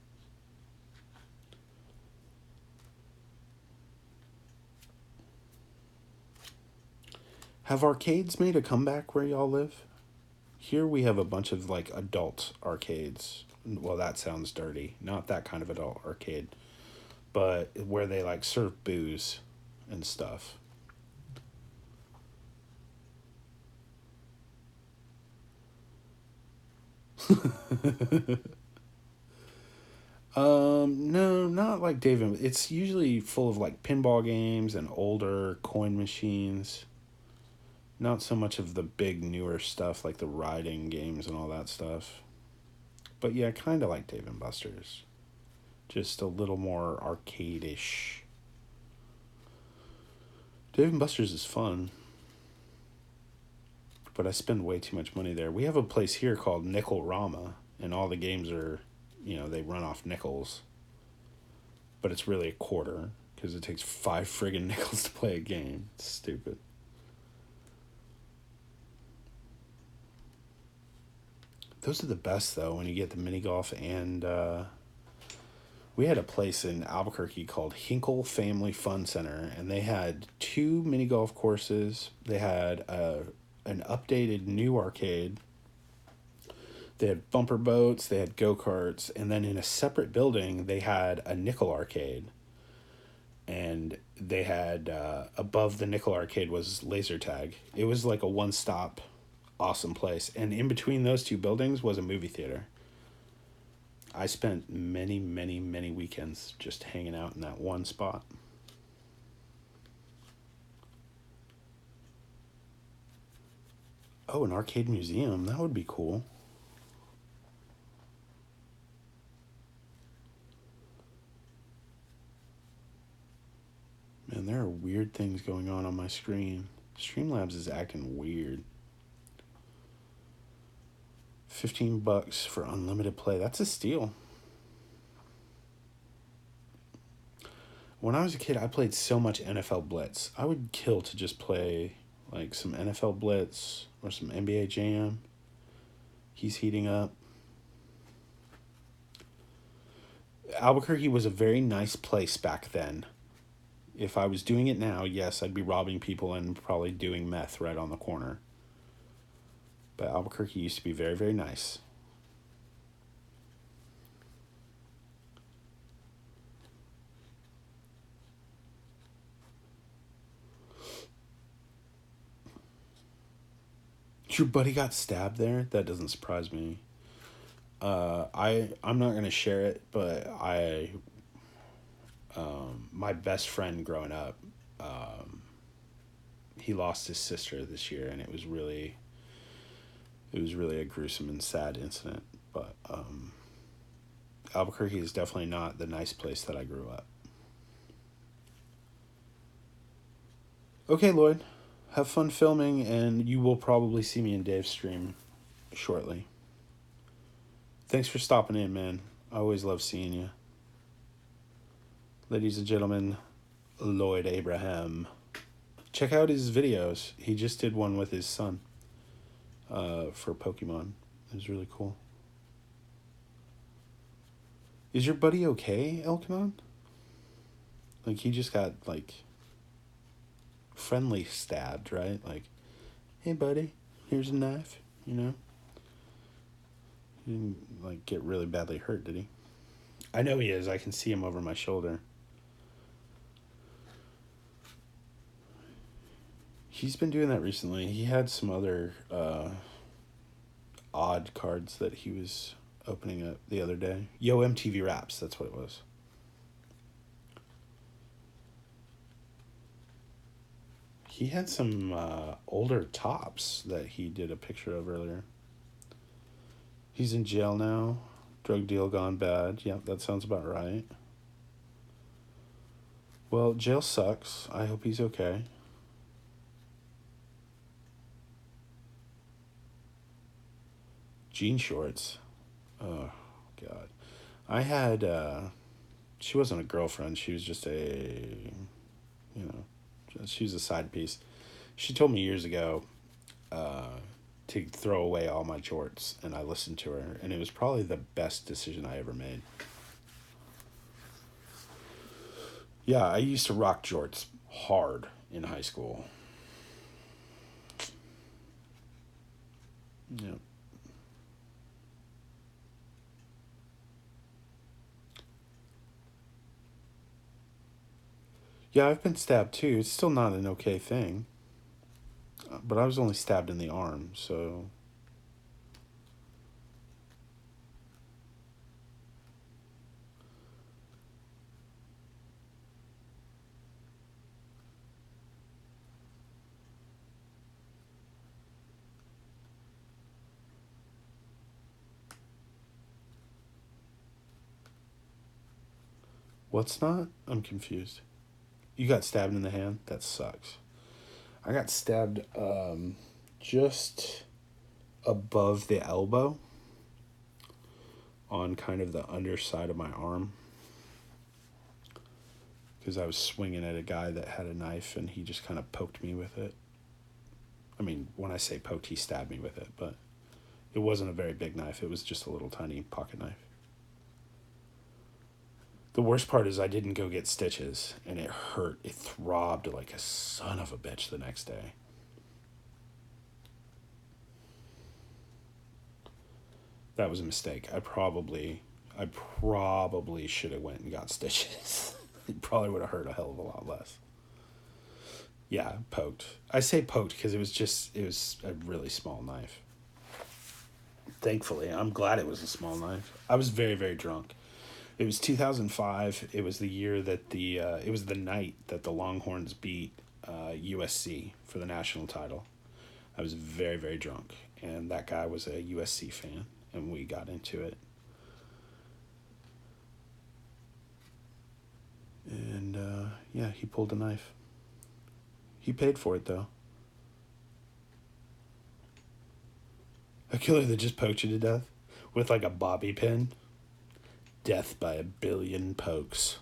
Have arcades made a comeback where y'all live? Here we have a bunch of like adult arcades. Well, that sounds dirty. Not that kind of adult arcade. But where they like serve booze and stuff. No, not like Dave and it's usually full of like pinball games and older coin machines. Not so much of the big newer stuff like the riding games and all that stuff. But yeah, kind of like Dave and Buster's. Just a little more arcade-ish. Dave and Buster's is fun. But I spend way too much money there. We have a place here called Nickel-Rama, and all the games are, they run off nickels. But it's really a quarter, because it takes 5 friggin' nickels to play a game. It's stupid. Those are the best, though, when you get the mini golf and... we had a place in Albuquerque called Hinkle Family Fun Center, and they had 2 mini golf courses. They had an updated new arcade. They had bumper boats, they had go-karts, and then in a separate building, they had a nickel arcade. And they had, above the nickel arcade was laser tag. It was like a one-stop awesome place. And in between those 2 buildings was a movie theater. I spent many, many, many weekends just hanging out in that one spot. Oh, an arcade museum. That would be cool. Man, there are weird things going on my screen. Streamlabs is acting weird. $15 for unlimited play. That's a steal. When I was a kid, I played so much NFL Blitz. I would kill to just play like some NFL Blitz or some NBA Jam. He's heating up. Albuquerque was a very nice place back then. If I was doing it now, yes, I'd be robbing people and probably doing meth right on the corner. But Albuquerque used to be very, very nice. Your buddy got stabbed there? That doesn't surprise me. I'm not gonna share it, but my best friend growing up, he lost his sister this year, and it was really a gruesome and sad incident. But Albuquerque is definitely not the nice place that I grew up. Okay, Lloyd, have fun filming, and you will probably see me in Dave's stream shortly. Thanks for stopping in, man. I always love seeing you. Ladies and gentlemen, Lloyd Abraham. Check out his videos. He just did one with his son for Pokemon. It was really cool. Is your buddy okay, Elkanon? Like, he just got, like, friendly stabbed, right? Like, hey, buddy, here's a knife, you know? He didn't, like, get really badly hurt, did he? I know he is. I can see him over my shoulder. He's been doing that recently. He had some other odd cards that he was opening up the other day. Yo MTV Raps, that's what it was. He had some older tops that he did a picture of earlier. He's in jail now. Drug deal gone bad. Yep, that sounds about right. Well, jail sucks. I hope he's okay. Jean shorts. Oh, God. I had, she wasn't a girlfriend. She was just she was a side piece. She told me years ago to throw away all my jorts, and I listened to her, and it was probably the best decision I ever made. Yeah, I used to rock jorts hard in high school. Yeah. Yeah, I've been stabbed too. It's still not an okay thing. But I was only stabbed in the arm, so... What's not? I'm confused. You got stabbed in the hand? That sucks. I got stabbed just above the elbow on kind of the underside of my arm, because I was swinging at a guy that had a knife, and he just kind of poked me with it. I mean, when I say poked, he stabbed me with it, but it wasn't a very big knife. It was just a little tiny pocket knife. The worst part is I didn't go get stitches, and it hurt. It throbbed like a son of a bitch the next day. That was a mistake. I probably should have went and got stitches. It probably would have hurt a hell of a lot less. Yeah, poked. I say poked because it was a really small knife. Thankfully, I'm glad it was a small knife. I was very, very drunk. It was 2005. It was the year that it was the night that the Longhorns beat USC for the national title. I was very, very drunk, and that guy was a USC fan, and we got into it. And yeah, he pulled a knife. He paid for it, though. A killer that just poked you to death with like a bobby pin. Death by a billion pokes.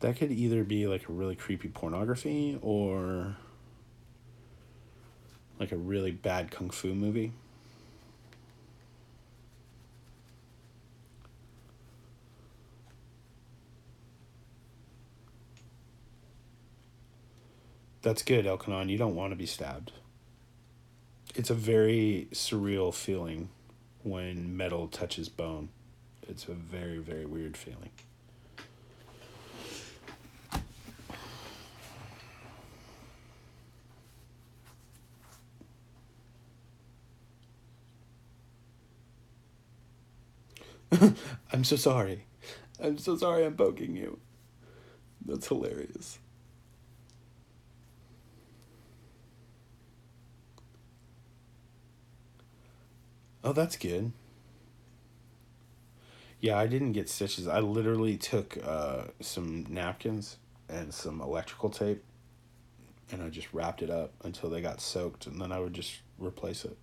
That could either be like a really creepy pornography or like a really bad kung fu movie. That's good, Elkanon. You don't want to be stabbed. It's a very surreal feeling when metal touches bone. It's a very, very weird feeling. I'm so sorry. I'm so sorry I'm poking you. That's hilarious. Oh, that's good. Yeah, I didn't get stitches. I literally took some napkins and some electrical tape and I just wrapped it up until they got soaked and then I would just replace it.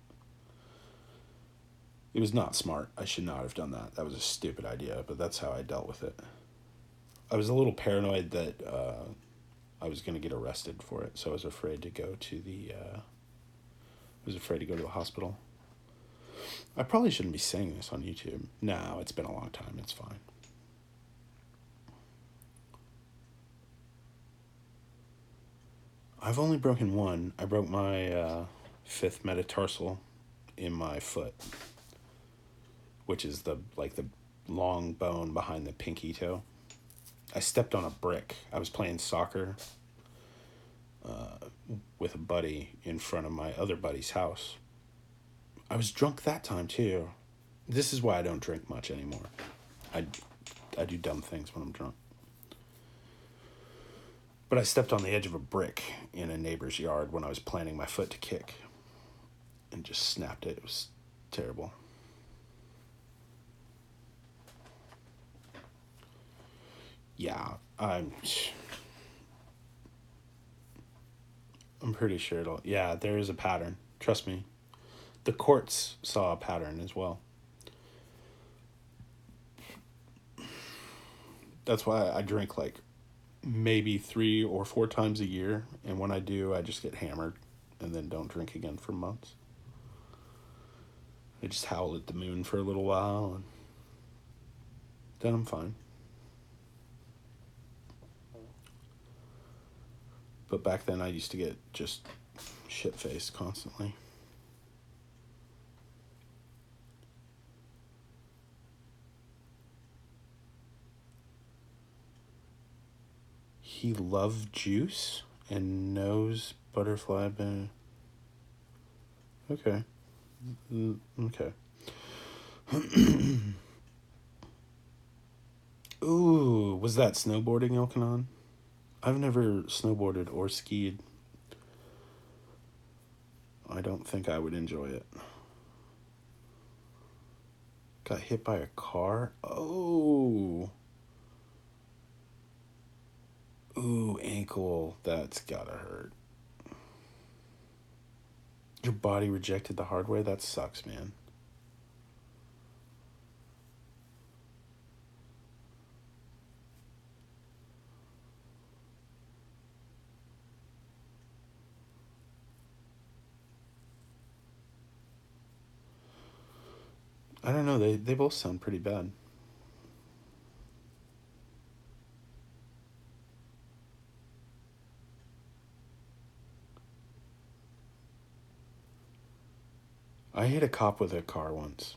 It was not smart. I should not have done that. That was a stupid idea, but that's how I dealt with it. I was a little paranoid that I was going to get arrested for it, so I was afraid to go to the hospital. I probably shouldn't be saying this on YouTube. No, it's been a long time. It's fine. I've only broken one. I broke my fifth metatarsal in my foot, which is the long bone behind the pinky toe. I stepped on a brick. I was playing soccer with a buddy in front of my other buddy's house. I was drunk that time too. This is why I don't drink much anymore. I do dumb things when I'm drunk. But I stepped on the edge of a brick in a neighbor's yard when I was planting my foot to kick and just snapped it. It was terrible. Yeah, I'm pretty sure it'll... Yeah, there is a pattern. Trust me. The courts saw a pattern as well. That's why I drink like maybe 3 or 4 times a year. And when I do, I just get hammered and then don't drink again for months. I just howl at the moon for a little while and then I'm fine. But back then I used to get just shit-faced constantly. He loved juice and knows butterfly been... Okay. Okay. Ooh, was that snowboarding, Elkanon? I've never snowboarded or skied. I don't think I would enjoy it. Got hit by a car? Oh. Ooh, ankle. That's gotta hurt. Your body rejected the hardware? That sucks, man. I don't know. They both sound pretty bad. I hit a cop with a car once.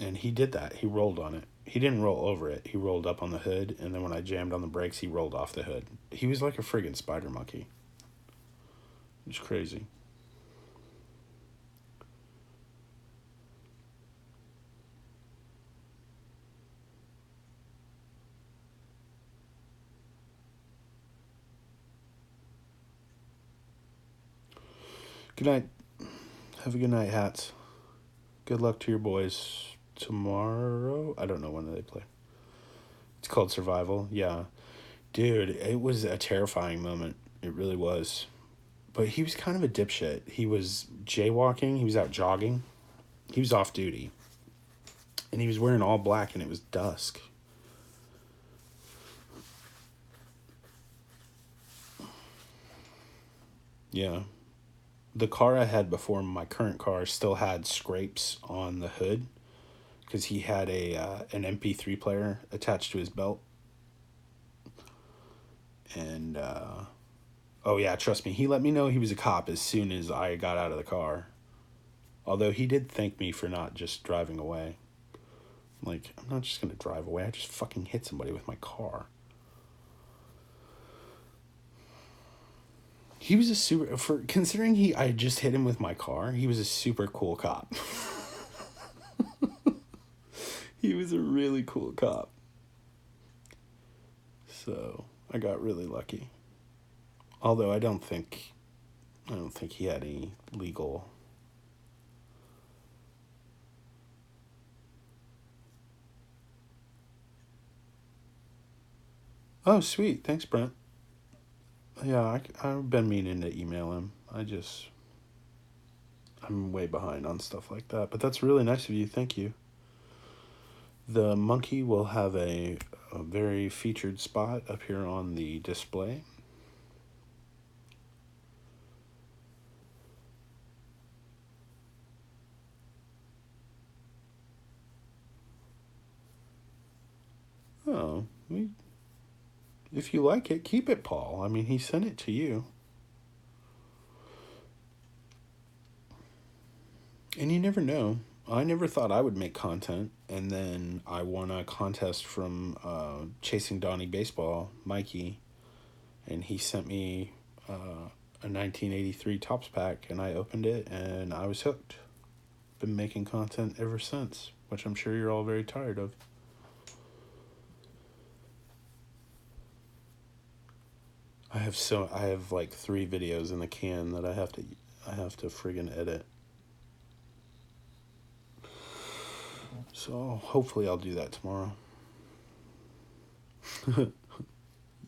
And he did that. He rolled on it. He didn't roll over it. He rolled up on the hood. And then when I jammed on the brakes, he rolled off the hood. He was like a friggin' spider monkey. It was crazy. Good night. Have a good night, Hats. Good luck to your boys tomorrow. I don't know when they play. It's called Survival. Yeah. Dude, it was a terrifying moment. It really was. But he was kind of a dipshit. He was jaywalking. He was out jogging. He was off duty. And he was wearing all black and it was dusk. Yeah. The car I had before, my current car, still had scrapes on the hood because he had an MP3 player attached to his belt. And oh yeah, trust me, he let me know he was a cop as soon as I got out of the car. Although he did thank me for not just driving away. Like, I'm not just gonna drive away. I just fucking hit somebody with my car. He was a super... Considering I just hit him with my car, he was a super cool cop. He was a really cool cop. So I got really lucky. Although I don't think he had any legal. Oh, sweet. Thanks, Brent. Yeah, I've been meaning to email him. I'm way behind on stuff like that. But that's really nice of you. Thank you. The monkey will have a very featured spot up here on the display. Oh, if you like it, keep it, Paul. I mean, he sent it to you. And you never know. I never thought I would make content, and then I won a contest from Chasing Donnie Baseball, Mikey, and he sent me a 1983 Topps pack, and I opened it, and I was hooked. Been making content ever since, which I'm sure you're all very tired of. I have like 3 videos in the can that I have to friggin' edit. So hopefully I'll do that tomorrow.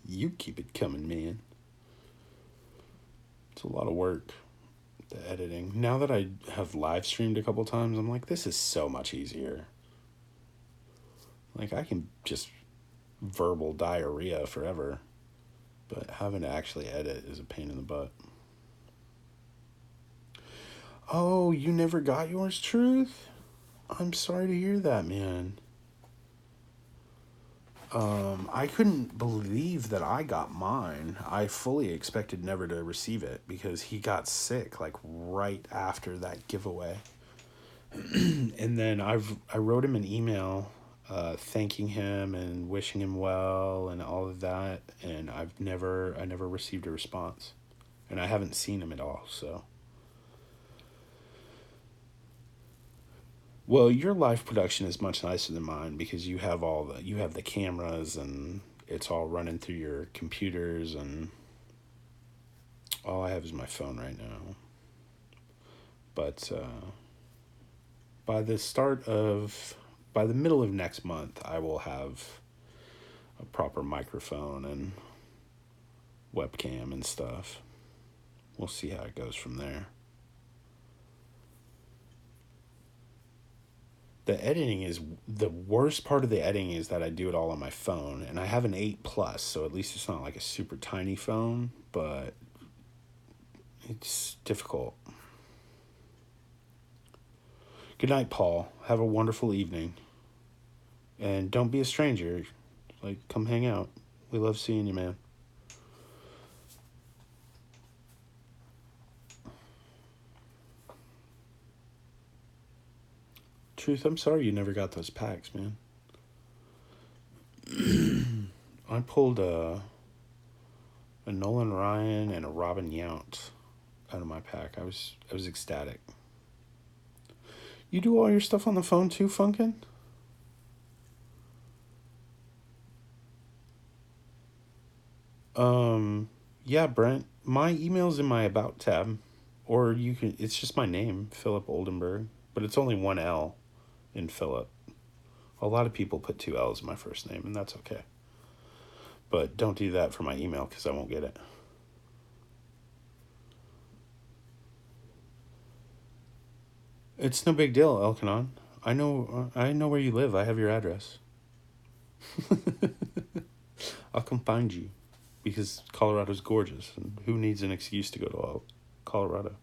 You keep it coming, man. It's a lot of work, the editing. Now that I have live streamed a couple times, I'm like, this is so much easier. Like, I can just verbal diarrhea forever, but having to actually edit is a pain in the butt. Oh, you never got yours, Truth? I'm sorry to hear that, man. I couldn't believe that I got mine. I fully expected never to receive it because he got sick like right after that giveaway. And then I wrote him an email thanking him and wishing him well and all of that, and I never received a response. And I haven't seen him at all, so. Well, your live production is much nicer than mine because you have the cameras and it's all running through your computers, and all I have is my phone right now. But by the middle of next month, I will have a proper microphone and webcam and stuff. We'll see how it goes from there. The editing is the worst part of the editing is that I do it all on my phone, and I have an 8 Plus, so at least it's not like a super tiny phone, but it's difficult. Good night, Paul. Have a wonderful evening. And don't be a stranger. Like, come hang out. We love seeing you, man. Truth, I'm sorry you never got those packs, man. I pulled a Nolan Ryan and a Robin Yount out of my pack. I was ecstatic. You do all your stuff on the phone too, Funkin'? Yeah, Brent. My email's in my About tab. Or it's just my name, Philip Oldenburg. But it's only 1 L in Philip. A lot of people put 2 L's in my first name, and that's okay. But don't do that for my email because I won't get it. It's no big deal, Elkanon. I know where you live. I have your address. I'll come find you because Colorado's gorgeous, and who needs an excuse to go to Colorado?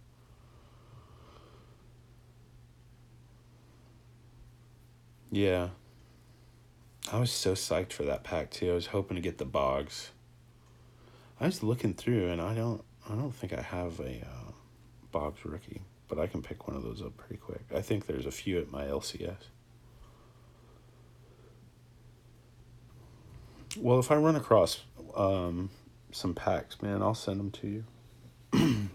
Yeah. I was so psyched for that pack too. I was hoping to get the Boggs. I was looking through, and I don't think I have a Boggs rookie, but I can pick one of those up pretty quick. I think there's a few at my LCS. Well, if I run across some packs, man, I'll send them to you.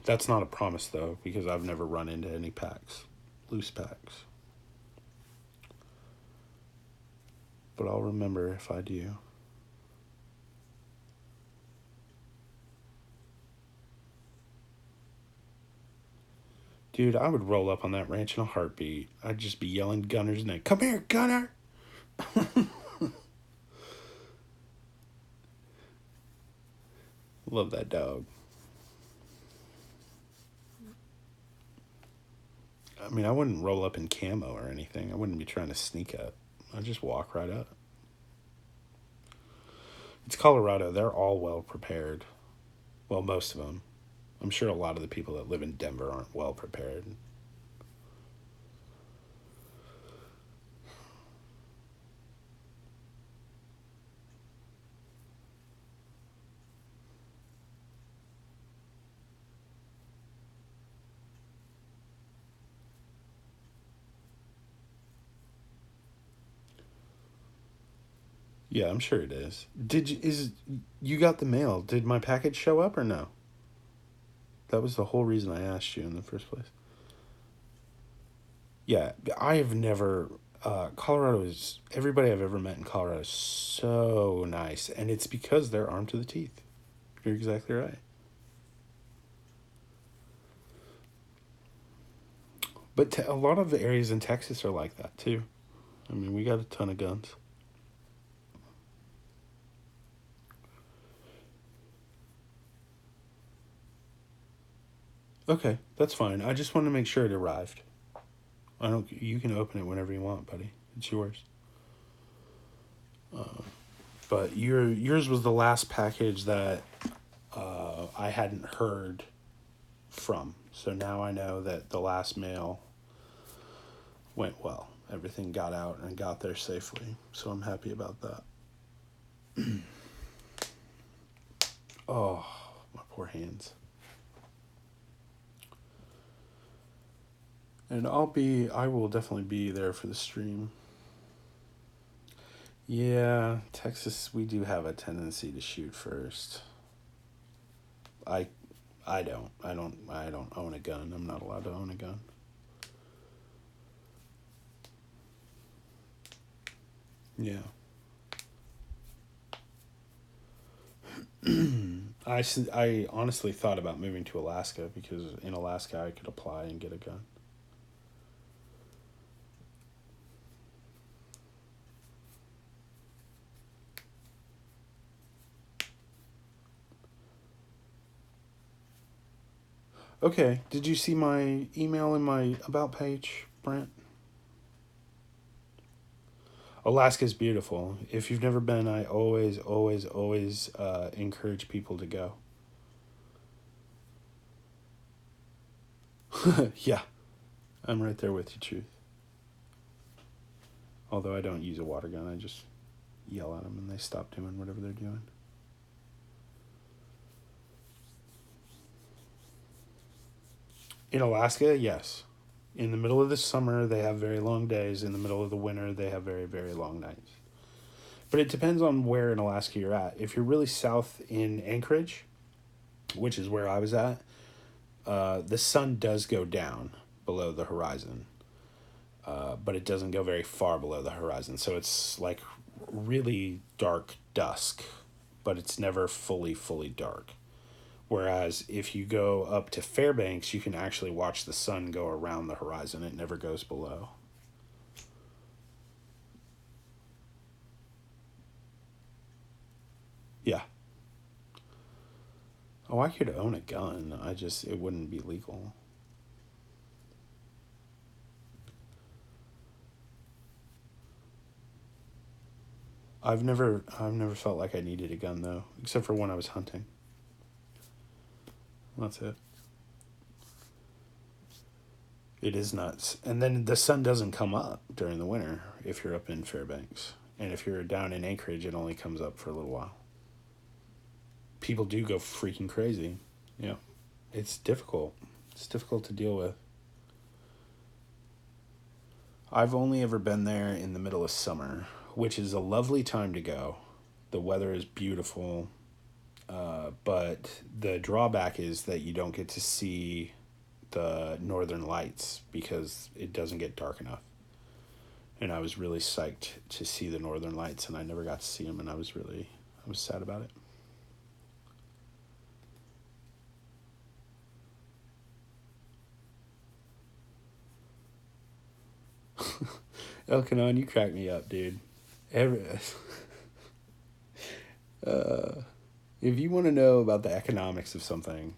That's not a promise, though, because I've never run into any packs. Loose packs. but I'll remember if I do. Dude, I would roll up on that ranch in a heartbeat. I'd just be yelling Gunner's name. Come here, Gunner! Love that dog. I mean, I wouldn't roll up in camo or anything. I wouldn't be trying to sneak up. I'd just walk right up. It's Colorado. They're all well prepared. Well, most of them. I'm sure a lot of the people that live in Denver aren't well prepared. Yeah, I'm sure it is. You got the mail? Did my package show up or no? That was the whole reason I asked you in the first place. Yeah, I have never. Colorado is everybody I've ever met in Colorado is so nice, and it's because they're armed to the teeth. You're exactly right. But a lot of the areas in Texas are like that too. I mean, we got a ton of guns. Okay, that's fine. I just want to make sure it arrived. I don't. You can open it whenever you want, buddy. It's yours. But yours was the last package that I hadn't heard from. So now I know that the last mail went well. Everything got out and got there safely. So I'm happy about that. Oh, my poor hands. And I will definitely be there for the stream. Yeah, Texas, we do have a tendency to shoot first. I don't. I don't own a gun. I'm not allowed to own a gun. Yeah. I honestly thought about moving to Alaska because in Alaska I could apply and get a gun. Okay, did you see my email in my about page, Brent? Alaska's beautiful. If you've never been, I always encourage people to go. Yeah, I'm right there with you, Truth. Although I don't use a water gun, I just yell at them and they stop doing whatever they're doing. In Alaska, yes. In the middle of the summer, they have very long days. In the middle of the winter, they have very, very long nights. But it depends on where in Alaska you're at. If you're really south in Anchorage, which is where I was at, the sun does go down below the horizon. But it doesn't go very far below the horizon. So it's like really dark dusk, but it's never fully dark. Whereas if you go up to Fairbanks, you can actually watch the sun go around the horizon. It never goes below. Yeah. Oh, I could own a gun. It wouldn't be legal. I've never felt like I needed a gun though, except for when I was hunting. That's it. It is nuts. And then the sun doesn't come up during the winter if you're up in Fairbanks. And if you're down in Anchorage, it only comes up for a little while. People do go freaking crazy. Yeah. It's difficult. It's difficult to deal with. I've only ever been there in the middle of summer, which is a lovely time to go. The weather is beautiful. But the drawback is that you don't get to see the northern lights because it doesn't get dark enough. And I was really psyched to see the Northern Lights, and I never got to see them, and I was sad about it. Elkanon, you crack me up, dude. If you want to know about the economics of something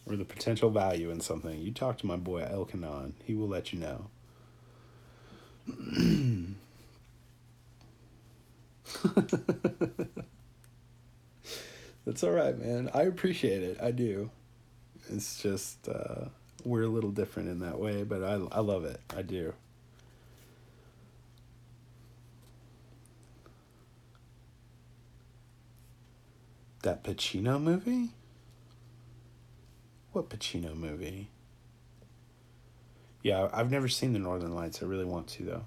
or the potential value in something, you talk to my boy Elkanon. He will let you know. That's all right, man. I appreciate it. I do. It's just we're a little different in that way, but I love it. I do. That Pacino movie? What Pacino movie? Yeah, I've never seen the Northern Lights. I really want to, though.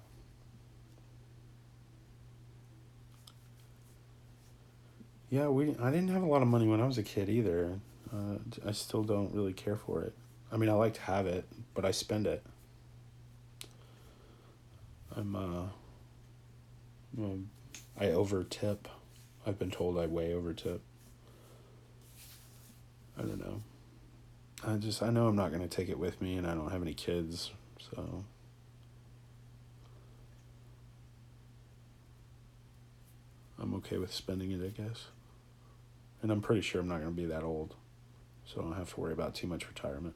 Yeah, I didn't have a lot of money when I was a kid either. I still don't really care for it. I mean, I like to have it, but I spend it. I over tip. I've been told I way over tip. I don't know. I know I'm not going to take it with me, and I don't have any kids, so. I'm okay with spending it, I guess. And I'm pretty sure I'm not going to be that old, so I don't have to worry about too much retirement.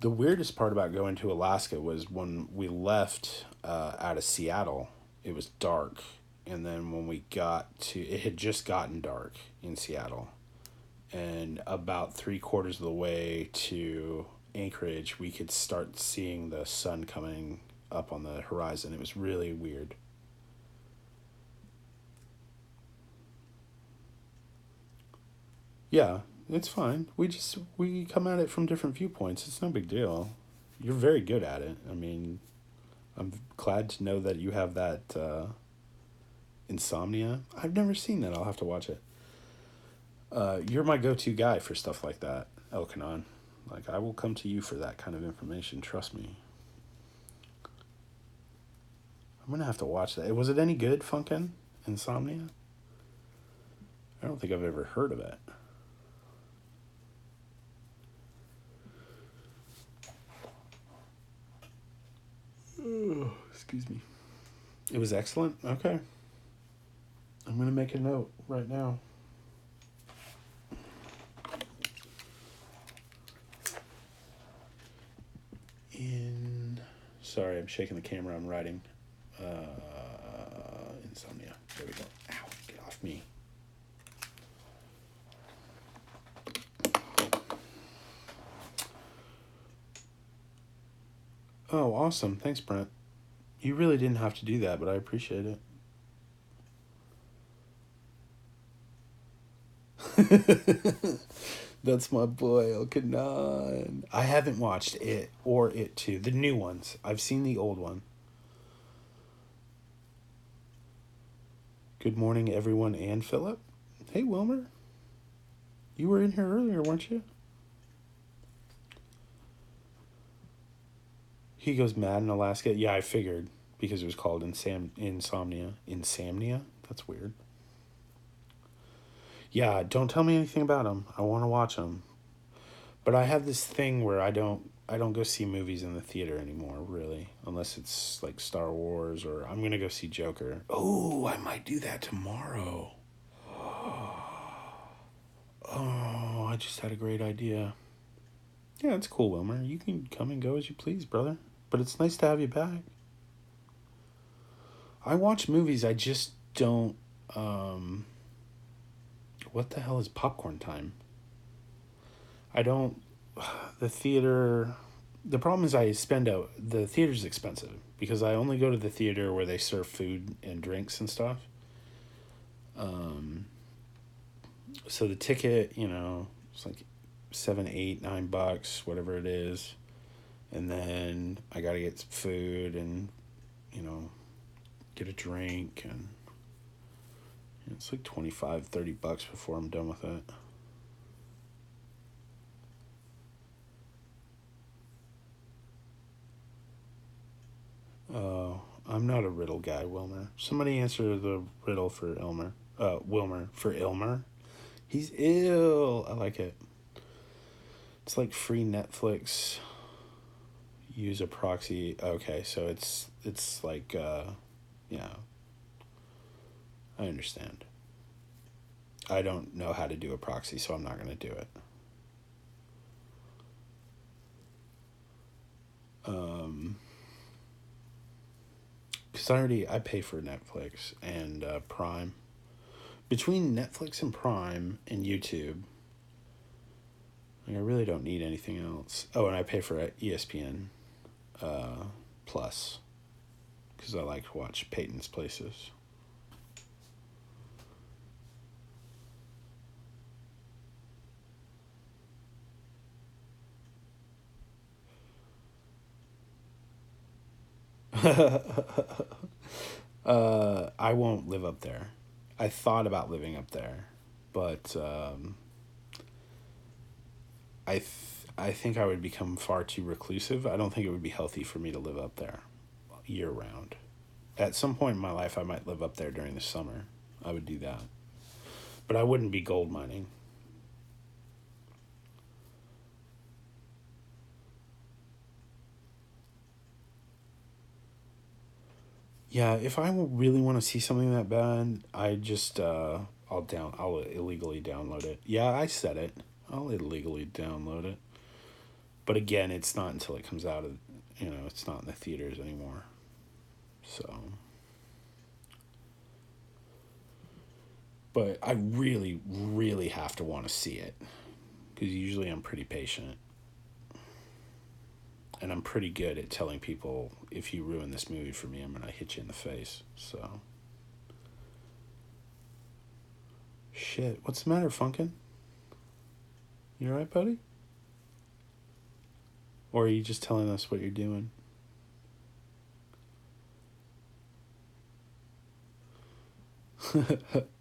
The weirdest part about going to Alaska was when we left out of Seattle, it was dark. And then when we it had just gotten dark in Seattle. And about 3/4 of the way to Anchorage, we could start seeing the sun coming up on the horizon. It was really weird. Yeah, it's fine. We come at it from different viewpoints. It's no big deal. You're very good at it. I mean, I'm glad to know that you have that Insomnia. I've never seen that. I'll have to watch it. You're my go-to guy for stuff like that, Elkanon. Like, I will come to you for that kind of information. Trust me. I'm going to have to watch that. Was it any good, Funkin'? Insomnia? I don't think I've ever heard of it. Oh, excuse me. It was excellent? Okay. I'm going to make a note right now. Sorry, I'm shaking the camera. I'm writing. Insomnia. There we go. Ow, get off me. Oh, awesome. Thanks, Brent. You really didn't have to do that, but I appreciate it. That's my boy, Elkanon. I haven't watched it or It Too. The new ones. I've seen the old one. Good morning, everyone, and Philip. Hey, Wilmer. You were in here earlier, weren't you? He goes mad in Alaska. Yeah, I figured, because it was called Insomnia. Insomnia? That's weird. Yeah, don't tell me anything about them. I want to watch them. But I have this thing where I don't go see movies in the theater anymore, really, unless it's like Star Wars or I'm going to go see Joker. Oh, I might do that tomorrow. Oh, I just had a great idea. Yeah, it's cool, Wilmer. You can come and go as you please, brother. But it's nice to have you back. I watch movies, I just don't what the hell is popcorn time? I don't. The theater. The problem is the theater's expensive because I only go to the theater where they serve food and drinks and stuff. So the ticket, it's like $7, $8, $9, whatever it is, and then I gotta get some food and, get a drink, and it's like $25, $30 before I'm done with it. Oh, I'm not a riddle guy, Wilmer. Somebody answer the riddle for Elmer. Wilmer for Ilmer. He's ill. I like it. It's like free Netflix. Use a proxy. Okay, so it's like yeah. I understand. I don't know how to do a proxy, so I'm not going to do it. Because I pay for Netflix and Prime. Between Netflix and Prime and YouTube, like, I really don't need anything else. Oh, and I pay for ESPN Plus because I like to watch Peyton's Places. I won't live up there. I thought about living up there, but I think I would become far too reclusive. I don't think it would be healthy for me to live up there year round. At some point in my life, I might live up there during the summer. I would do that, but I wouldn't be gold mining. Yeah, if I really want to see something that bad, I just I'll illegally download it. Yeah, I said it. I'll illegally download it. But again, it's not until it comes out of, it's not in the theaters anymore. So, but I really, really have to want to see it because usually I'm pretty patient. And I'm pretty good at telling people, if you ruin this movie for me, I'm going to hit you in the face. So. Shit, what's the matter, Funkin'? You alright, buddy? Or are you just telling us what you're doing?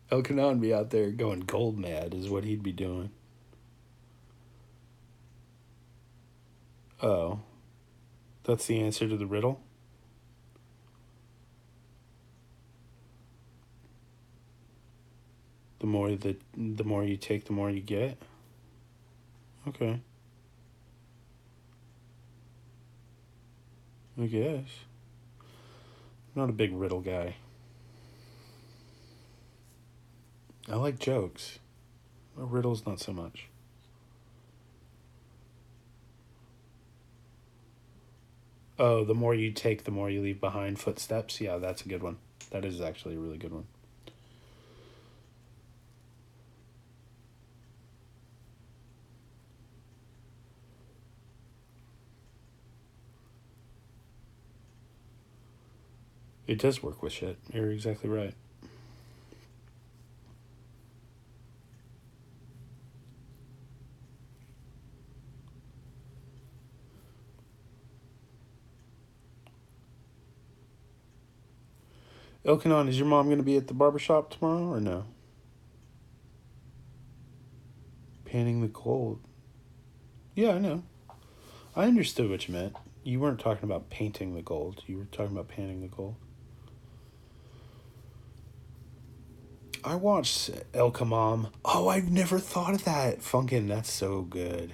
Elkanon be out there going gold mad is what he'd be doing. Oh. That's the answer to the riddle? The more you take, the more you get? Okay. I guess. I'm not a big riddle guy. I like jokes. Riddles, not so much. Oh, the more you take, the more you leave behind. Footsteps. Yeah, that's a good one. That is actually a really good one. It does work with shit. You're exactly right. Elkanon, is your mom going to be at the barbershop tomorrow or no? Panning the gold. Yeah, I know. I understood what you meant. You weren't talking about painting the gold. You were talking about panning the gold. I watched Elka Mom. Oh, I've never thought of that. Funkin', that's so good.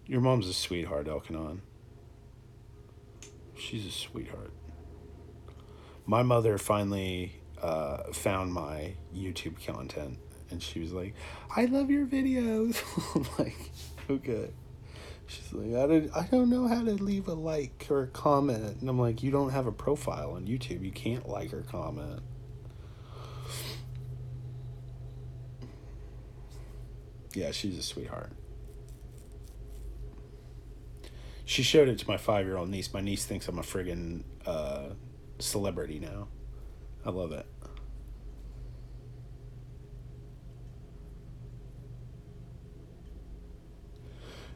Your mom's a sweetheart, Elkanon. She's a sweetheart. My mother finally found my YouTube content, and she was like, "I love your videos." I'm like, okay. She's like, I don't know how to leave a like or a comment, and I'm like, you don't have a profile on YouTube. You can't like or comment. Yeah, she's a sweetheart. She showed it to my 5-year-old niece. My niece thinks I'm a friggin' celebrity now. I love it.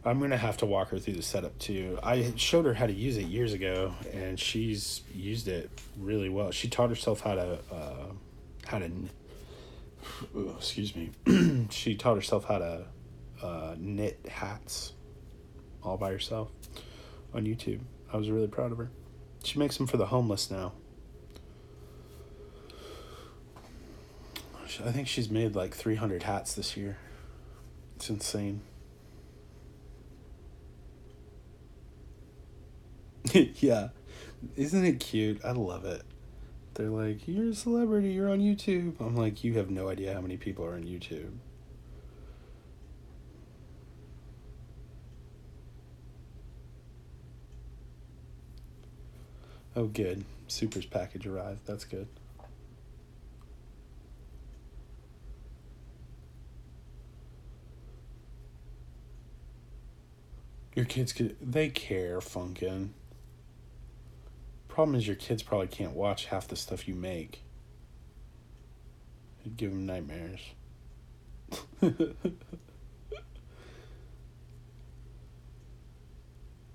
I'm going to have to walk her through the setup too. I showed her how to use it years ago, and she's used it really well. She taught herself how to excuse me. She taught herself how to knit hats all by herself. on YouTube. I was really proud of her. She makes them for the homeless now. I think she's made like 300 hats this year. It's insane. Yeah. Isn't it cute? I love it. They're like, you're a celebrity, you're on YouTube. I'm like, you have no idea how many people are on YouTube. Oh, good. Super's package arrived. That's good. Your kids they care, Funkin'. Problem is, your kids probably can't watch half the stuff you make. It'd give them nightmares.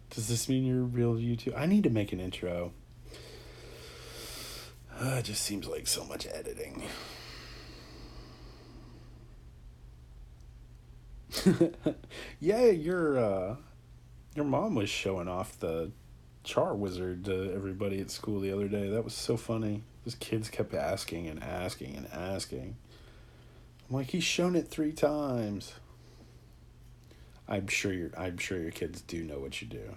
Does this mean you're a real YouTube? I need to make an intro. It just seems like so much editing. Yeah, your mom was showing off the Char Wizard to everybody at school the other day. That was so funny. Those kids kept asking and asking and asking. I'm like, he's shown it 3 times. I'm sure your kids do know what you do.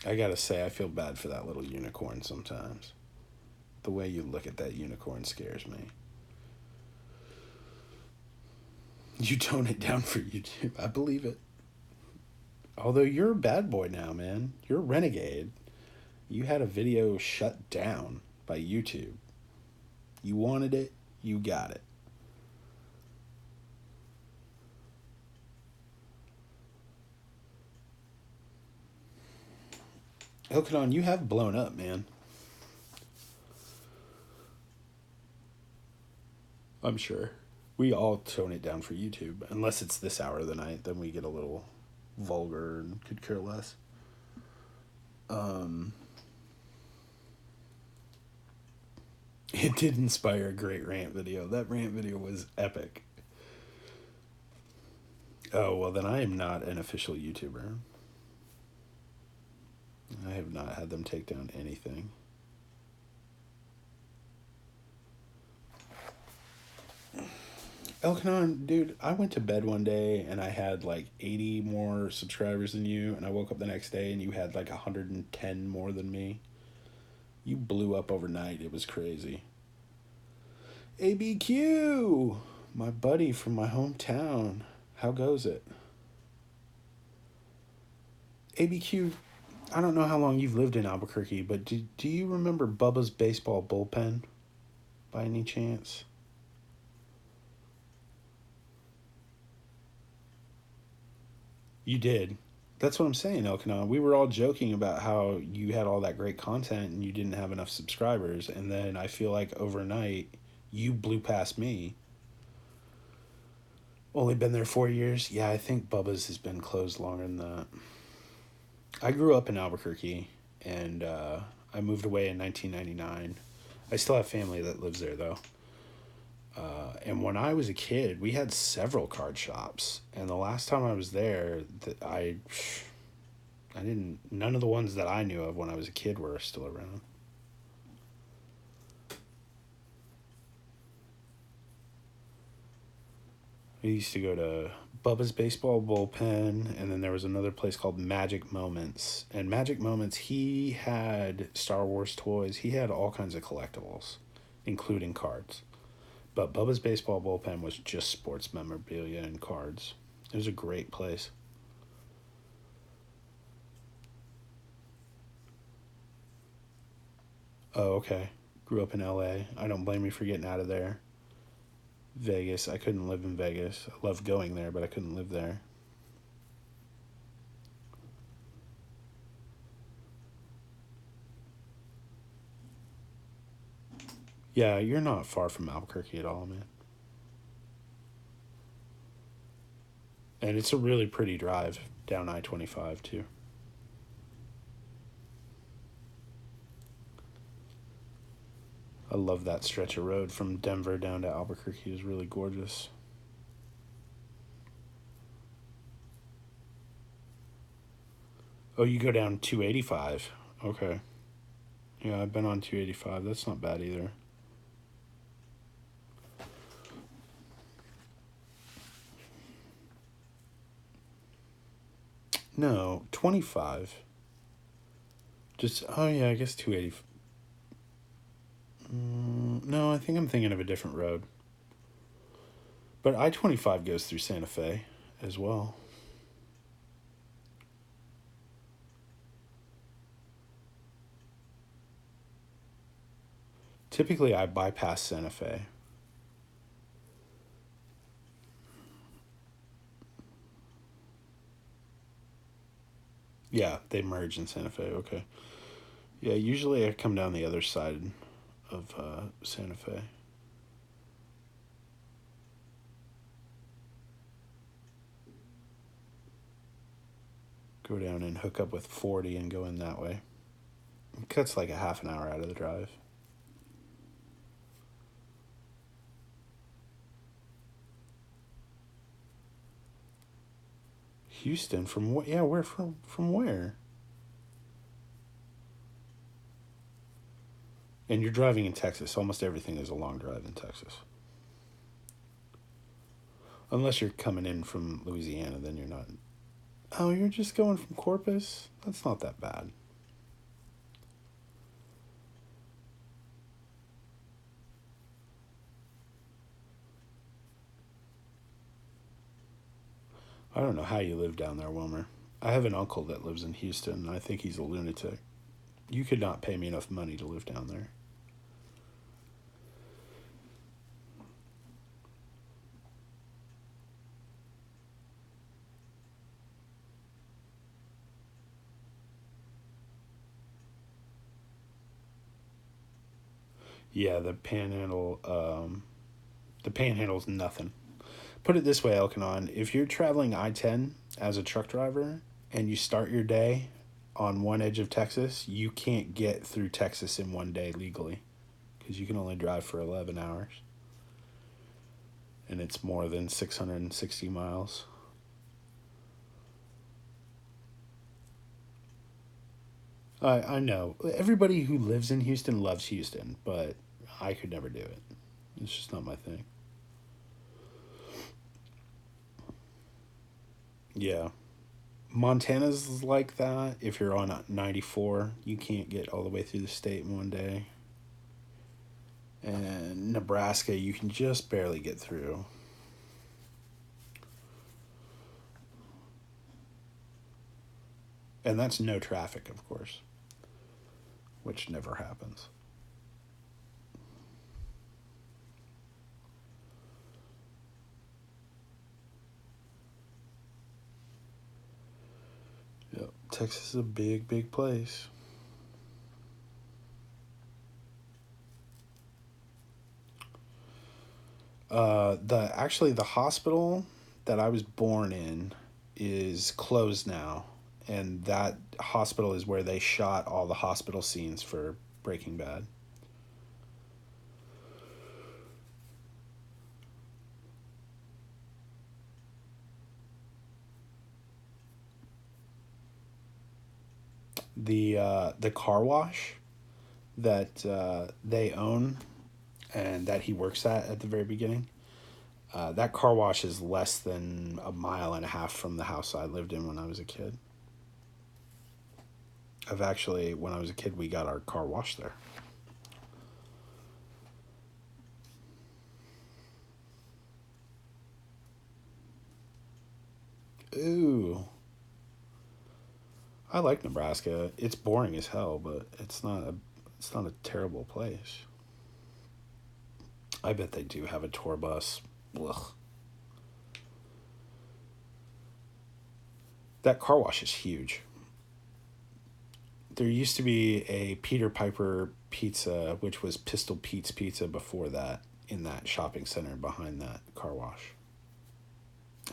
I gotta say, I feel bad for that little unicorn sometimes. The way you look at that unicorn scares me. You tone it down for YouTube. I believe it. Although you're a bad boy now, man. You're a renegade. You had a video shut down by YouTube. You wanted it, you got it. Elkanon, you have blown up, man. I'm sure. We all tone it down for YouTube. Unless it's this hour of the night, then we get a little vulgar and could care less. It did inspire a great rant video. That rant video was epic. Oh, well, then I am not an official YouTuber. I have not had them take down anything. Elkanon, dude, I went to bed one day and I had like 80 more subscribers than you, and I woke up the next day and you had like 110 more than me. You blew up overnight. It was crazy. ABQ, my buddy from my hometown. How goes it? ABQ, I don't know how long you've lived in Albuquerque, but do you remember Bubba's baseball bullpen by any chance? You did. That's what I'm saying, Elkanon. We were all joking about how you had all that great content and you didn't have enough subscribers, and then I feel like overnight you blew past me. Only been there 4 years? Yeah, I think Bubba's has been closed longer than that. I grew up in Albuquerque, and I moved away in 1999. I still have family that lives there, though. And when I was a kid, we had several card shops. And the last time I was there, I didn't. None of the ones that I knew of when I was a kid were still around. I used to go to Bubba's Baseball Bullpen, and then there was another place called Magic Moments. And Magic Moments, he had Star Wars toys. He had all kinds of collectibles, including cards. But Bubba's Baseball Bullpen was just sports memorabilia and cards. It was a great place. Oh, okay. Grew up in LA. I don't blame you for getting out of there. Vegas. I couldn't live in Vegas. I loved going there, but I couldn't live there. Yeah, you're not far from Albuquerque at all, man. And it's a really pretty drive down I-25, too. I love that stretch of road from Denver down to Albuquerque. Is really gorgeous. Oh, you go down 285. Okay. Yeah, I've been on 285. That's not bad either. No, 25. Just, oh yeah, I guess 280. No, I think I'm thinking of a different road. But I 25 goes through Santa Fe as well. Typically, I bypass Santa Fe. Yeah, they merge in Santa Fe. Okay. Yeah, usually I come down the other side of Santa Fe. Go down and hook up with 40 and go in that way. It cuts like a half an hour out of the drive. Houston, from what? Yeah, where from where? And you're driving in Texas. Almost everything is a long drive in Texas. Unless you're coming in from Louisiana, then you're not. Oh, you're just going from Corpus? That's not that bad. I don't know how you live down there, Wilmer. I have an uncle that lives in Houston, and I think he's a lunatic. You could not pay me enough money to live down there. Yeah, the Panhandle's nothing. Put it this way, Elkanon, if you're traveling I-10 as a truck driver and you start your day on one edge of Texas, you can't get through Texas in one day legally because you can only drive for 11 hours. And it's more than 660 miles. I know. Everybody who lives in Houston loves Houston, but I could never do it. It's just not my thing. Yeah. Montana's like that. If you're on 94, you can't get all the way through the state in one day. And Nebraska, you can just barely get through. And that's no traffic, of course, which never happens. Yep. Texas is a big, big place. The hospital that I was born in is closed now, and that hospital is where they shot all the hospital scenes for Breaking Bad. The car wash that they own and that he works at the very beginning. That car wash is less than a mile and a half from the house I lived in when I was a kid. When I was a kid, we got our car washed there. Ooh. I like Nebraska. It's boring as hell, but it's not a terrible place. I bet they do have a tour bus. Ugh. That car wash is huge. There used to be a Peter Piper pizza, which was Pistol Pete's Pizza before that, in that shopping center behind that car wash.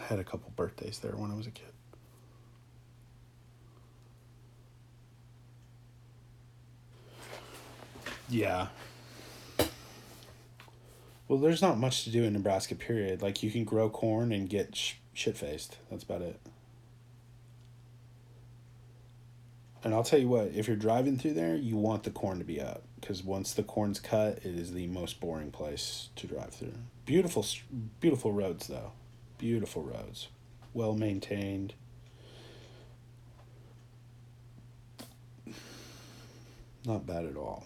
I had a couple birthdays there when I was a kid. Yeah. Well, there's not much to do in Nebraska, period. Like, you can grow corn and get shit faced. That's about it. And I'll tell you what, if you're driving through there, you want the corn to be up. Because once the corn's cut, it is the most boring place to drive through. Beautiful, beautiful roads, though. Beautiful roads. Well maintained. Not bad at all.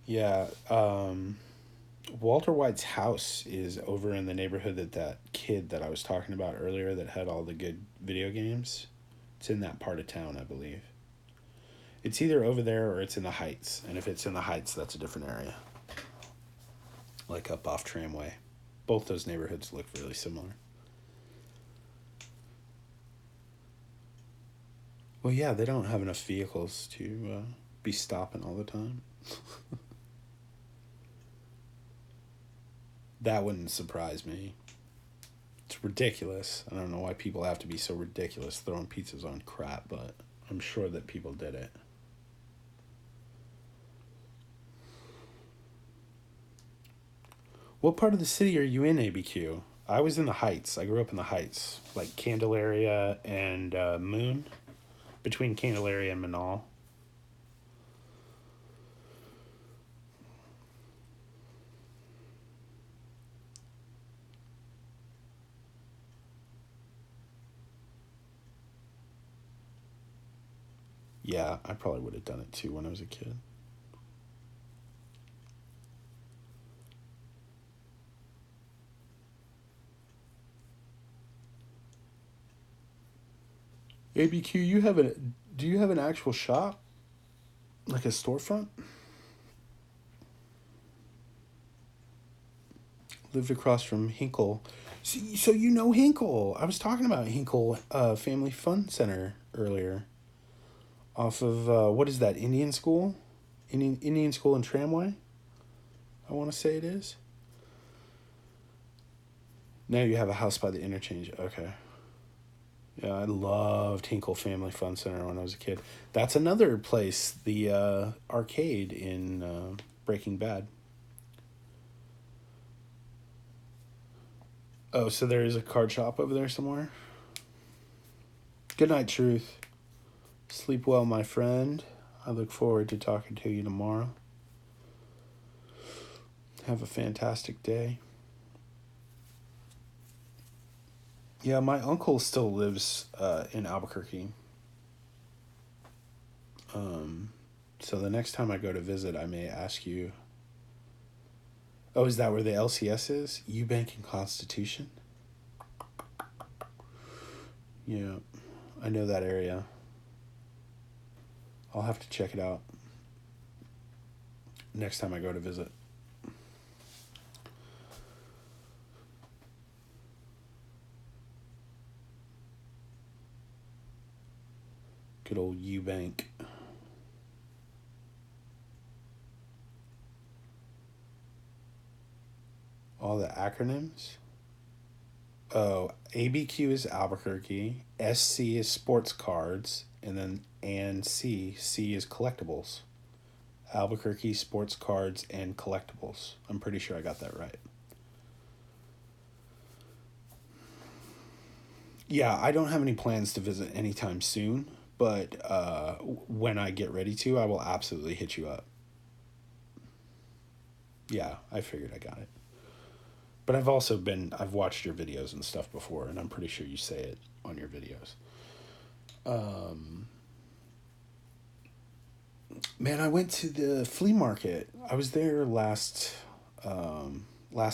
Yeah. Walter White's house is over in the neighborhood that kid that I was talking about earlier that had all the good video games. It's in that part of town, I believe. It's either over there or it's in the Heights. And if it's in the Heights, that's a different area. Like up off Tramway. Both those neighborhoods look really similar. Well, yeah, they don't have enough vehicles to be stopping all the time. That wouldn't surprise me. It's ridiculous. I don't know why people have to be so ridiculous throwing pizzas on crap, but I'm sure that people did it. What part of the city are you in, ABQ? I was in the Heights. I grew up in the Heights, like Candelaria and Moon, between Candelaria and Manal. Yeah, I probably would have done it too when I was a kid. ABQ, you have a do you have an actual shop? Like a storefront? Lived across from Hinkle. So you know Hinkle. I was talking about Hinkle Family Fun Center earlier. Off of, what is that, Indian School? Indian School and Tramway? I want to say it is. Now you have a house by the interchange. Okay. Yeah, I loved Hinkle Family Fun Center when I was a kid. That's another place, the arcade in Breaking Bad. Oh, so there is a card shop over there somewhere? Good night, Truth. Sleep well, my friend. I look forward to talking to you tomorrow. Have a fantastic day. Yeah, my uncle still lives in Albuquerque. So the next time I go to visit, I may ask you. Oh, is that where the LCS is? Eubank and Constitution? Yeah, I know that area. I'll have to check it out next time I go to visit. Good old Eubank. All the acronyms? Oh, ABQ is Albuquerque, SC is sports cards, and C is collectibles. Albuquerque sports cards and collectibles. I'm pretty sure I got that right. Yeah, I don't have any plans to visit anytime soon, but when I get ready to, I will absolutely hit you up. Yeah, I figured I got it. But I've watched your videos and stuff before, and I'm pretty sure you say it on your videos. Man, I went to the flea market. I was there last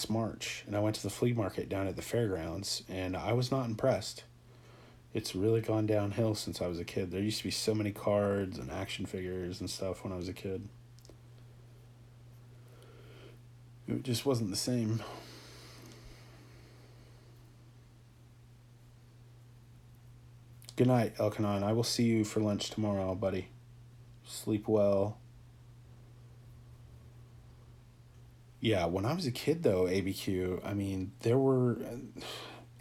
March, and I went to the flea market down at the fairgrounds, and I was not impressed. It's really gone downhill since I was a kid. There used to be so many cards and action figures and stuff when I was a kid. It just wasn't the same. Good night, Elkanon. I will see you for lunch tomorrow, buddy. Sleep well. Yeah, when I was a kid though, ABQ, I mean, there were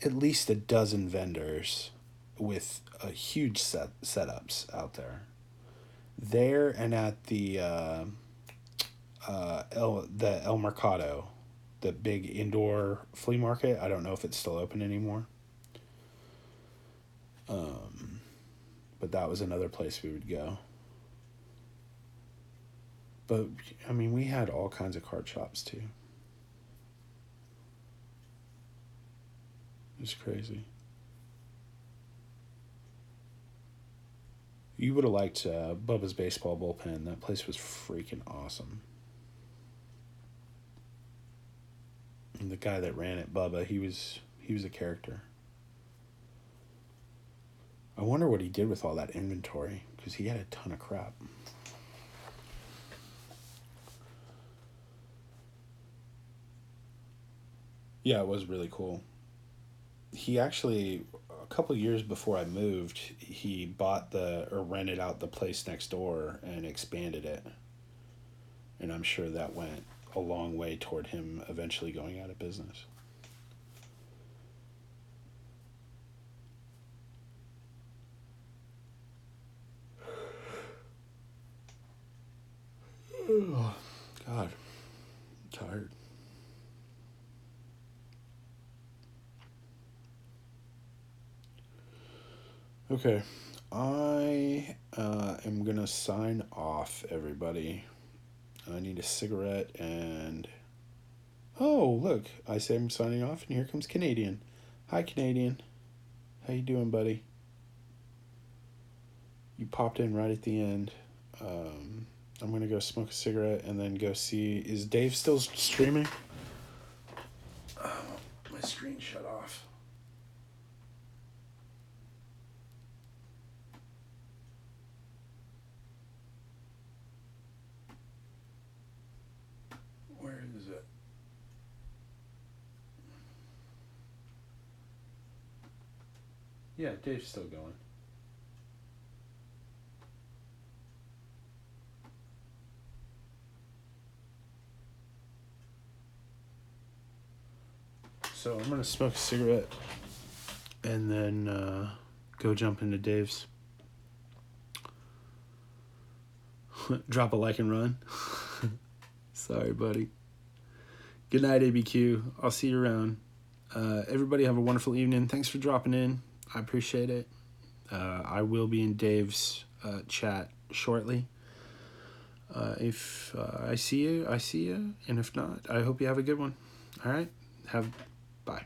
at least a dozen vendors with a huge setups out there. There and at the El Mercado, the big indoor flea market. I don't know if it's still open anymore. But that was another place we would go. But I mean, we had all kinds of card shops too. It was crazy. You would have liked Bubba's Baseball Bullpen. That place was freaking awesome. And the guy that ran it, Bubba, he was a character. I wonder what he did with all that inventory, because he had a ton of crap. Yeah, it was really cool. He actually, a couple years before I moved, he bought or rented out the place next door and expanded it. And I'm sure that went a long way toward him eventually going out of business. Oh, God, I'm tired. Okay, I am gonna sign off, everybody. I need a cigarette and... Oh, look, I say I'm signing off, and here comes Canadian. Hi, Canadian. How you doing, buddy? You popped in right at the end. I'm gonna go smoke a cigarette and then go see... Is Dave still streaming? Oh, my screen shut off. Where is it? Yeah, Dave's still going. So I'm gonna smoke a cigarette and then go jump into Dave's. Drop a like and run. Sorry, buddy. Good night, ABQ. I'll see you around. Everybody have a wonderful evening. Thanks for dropping in. I appreciate it. I will be in Dave's chat shortly. If I see you, I see you. And if not, I hope you have a good one. All right? Bye.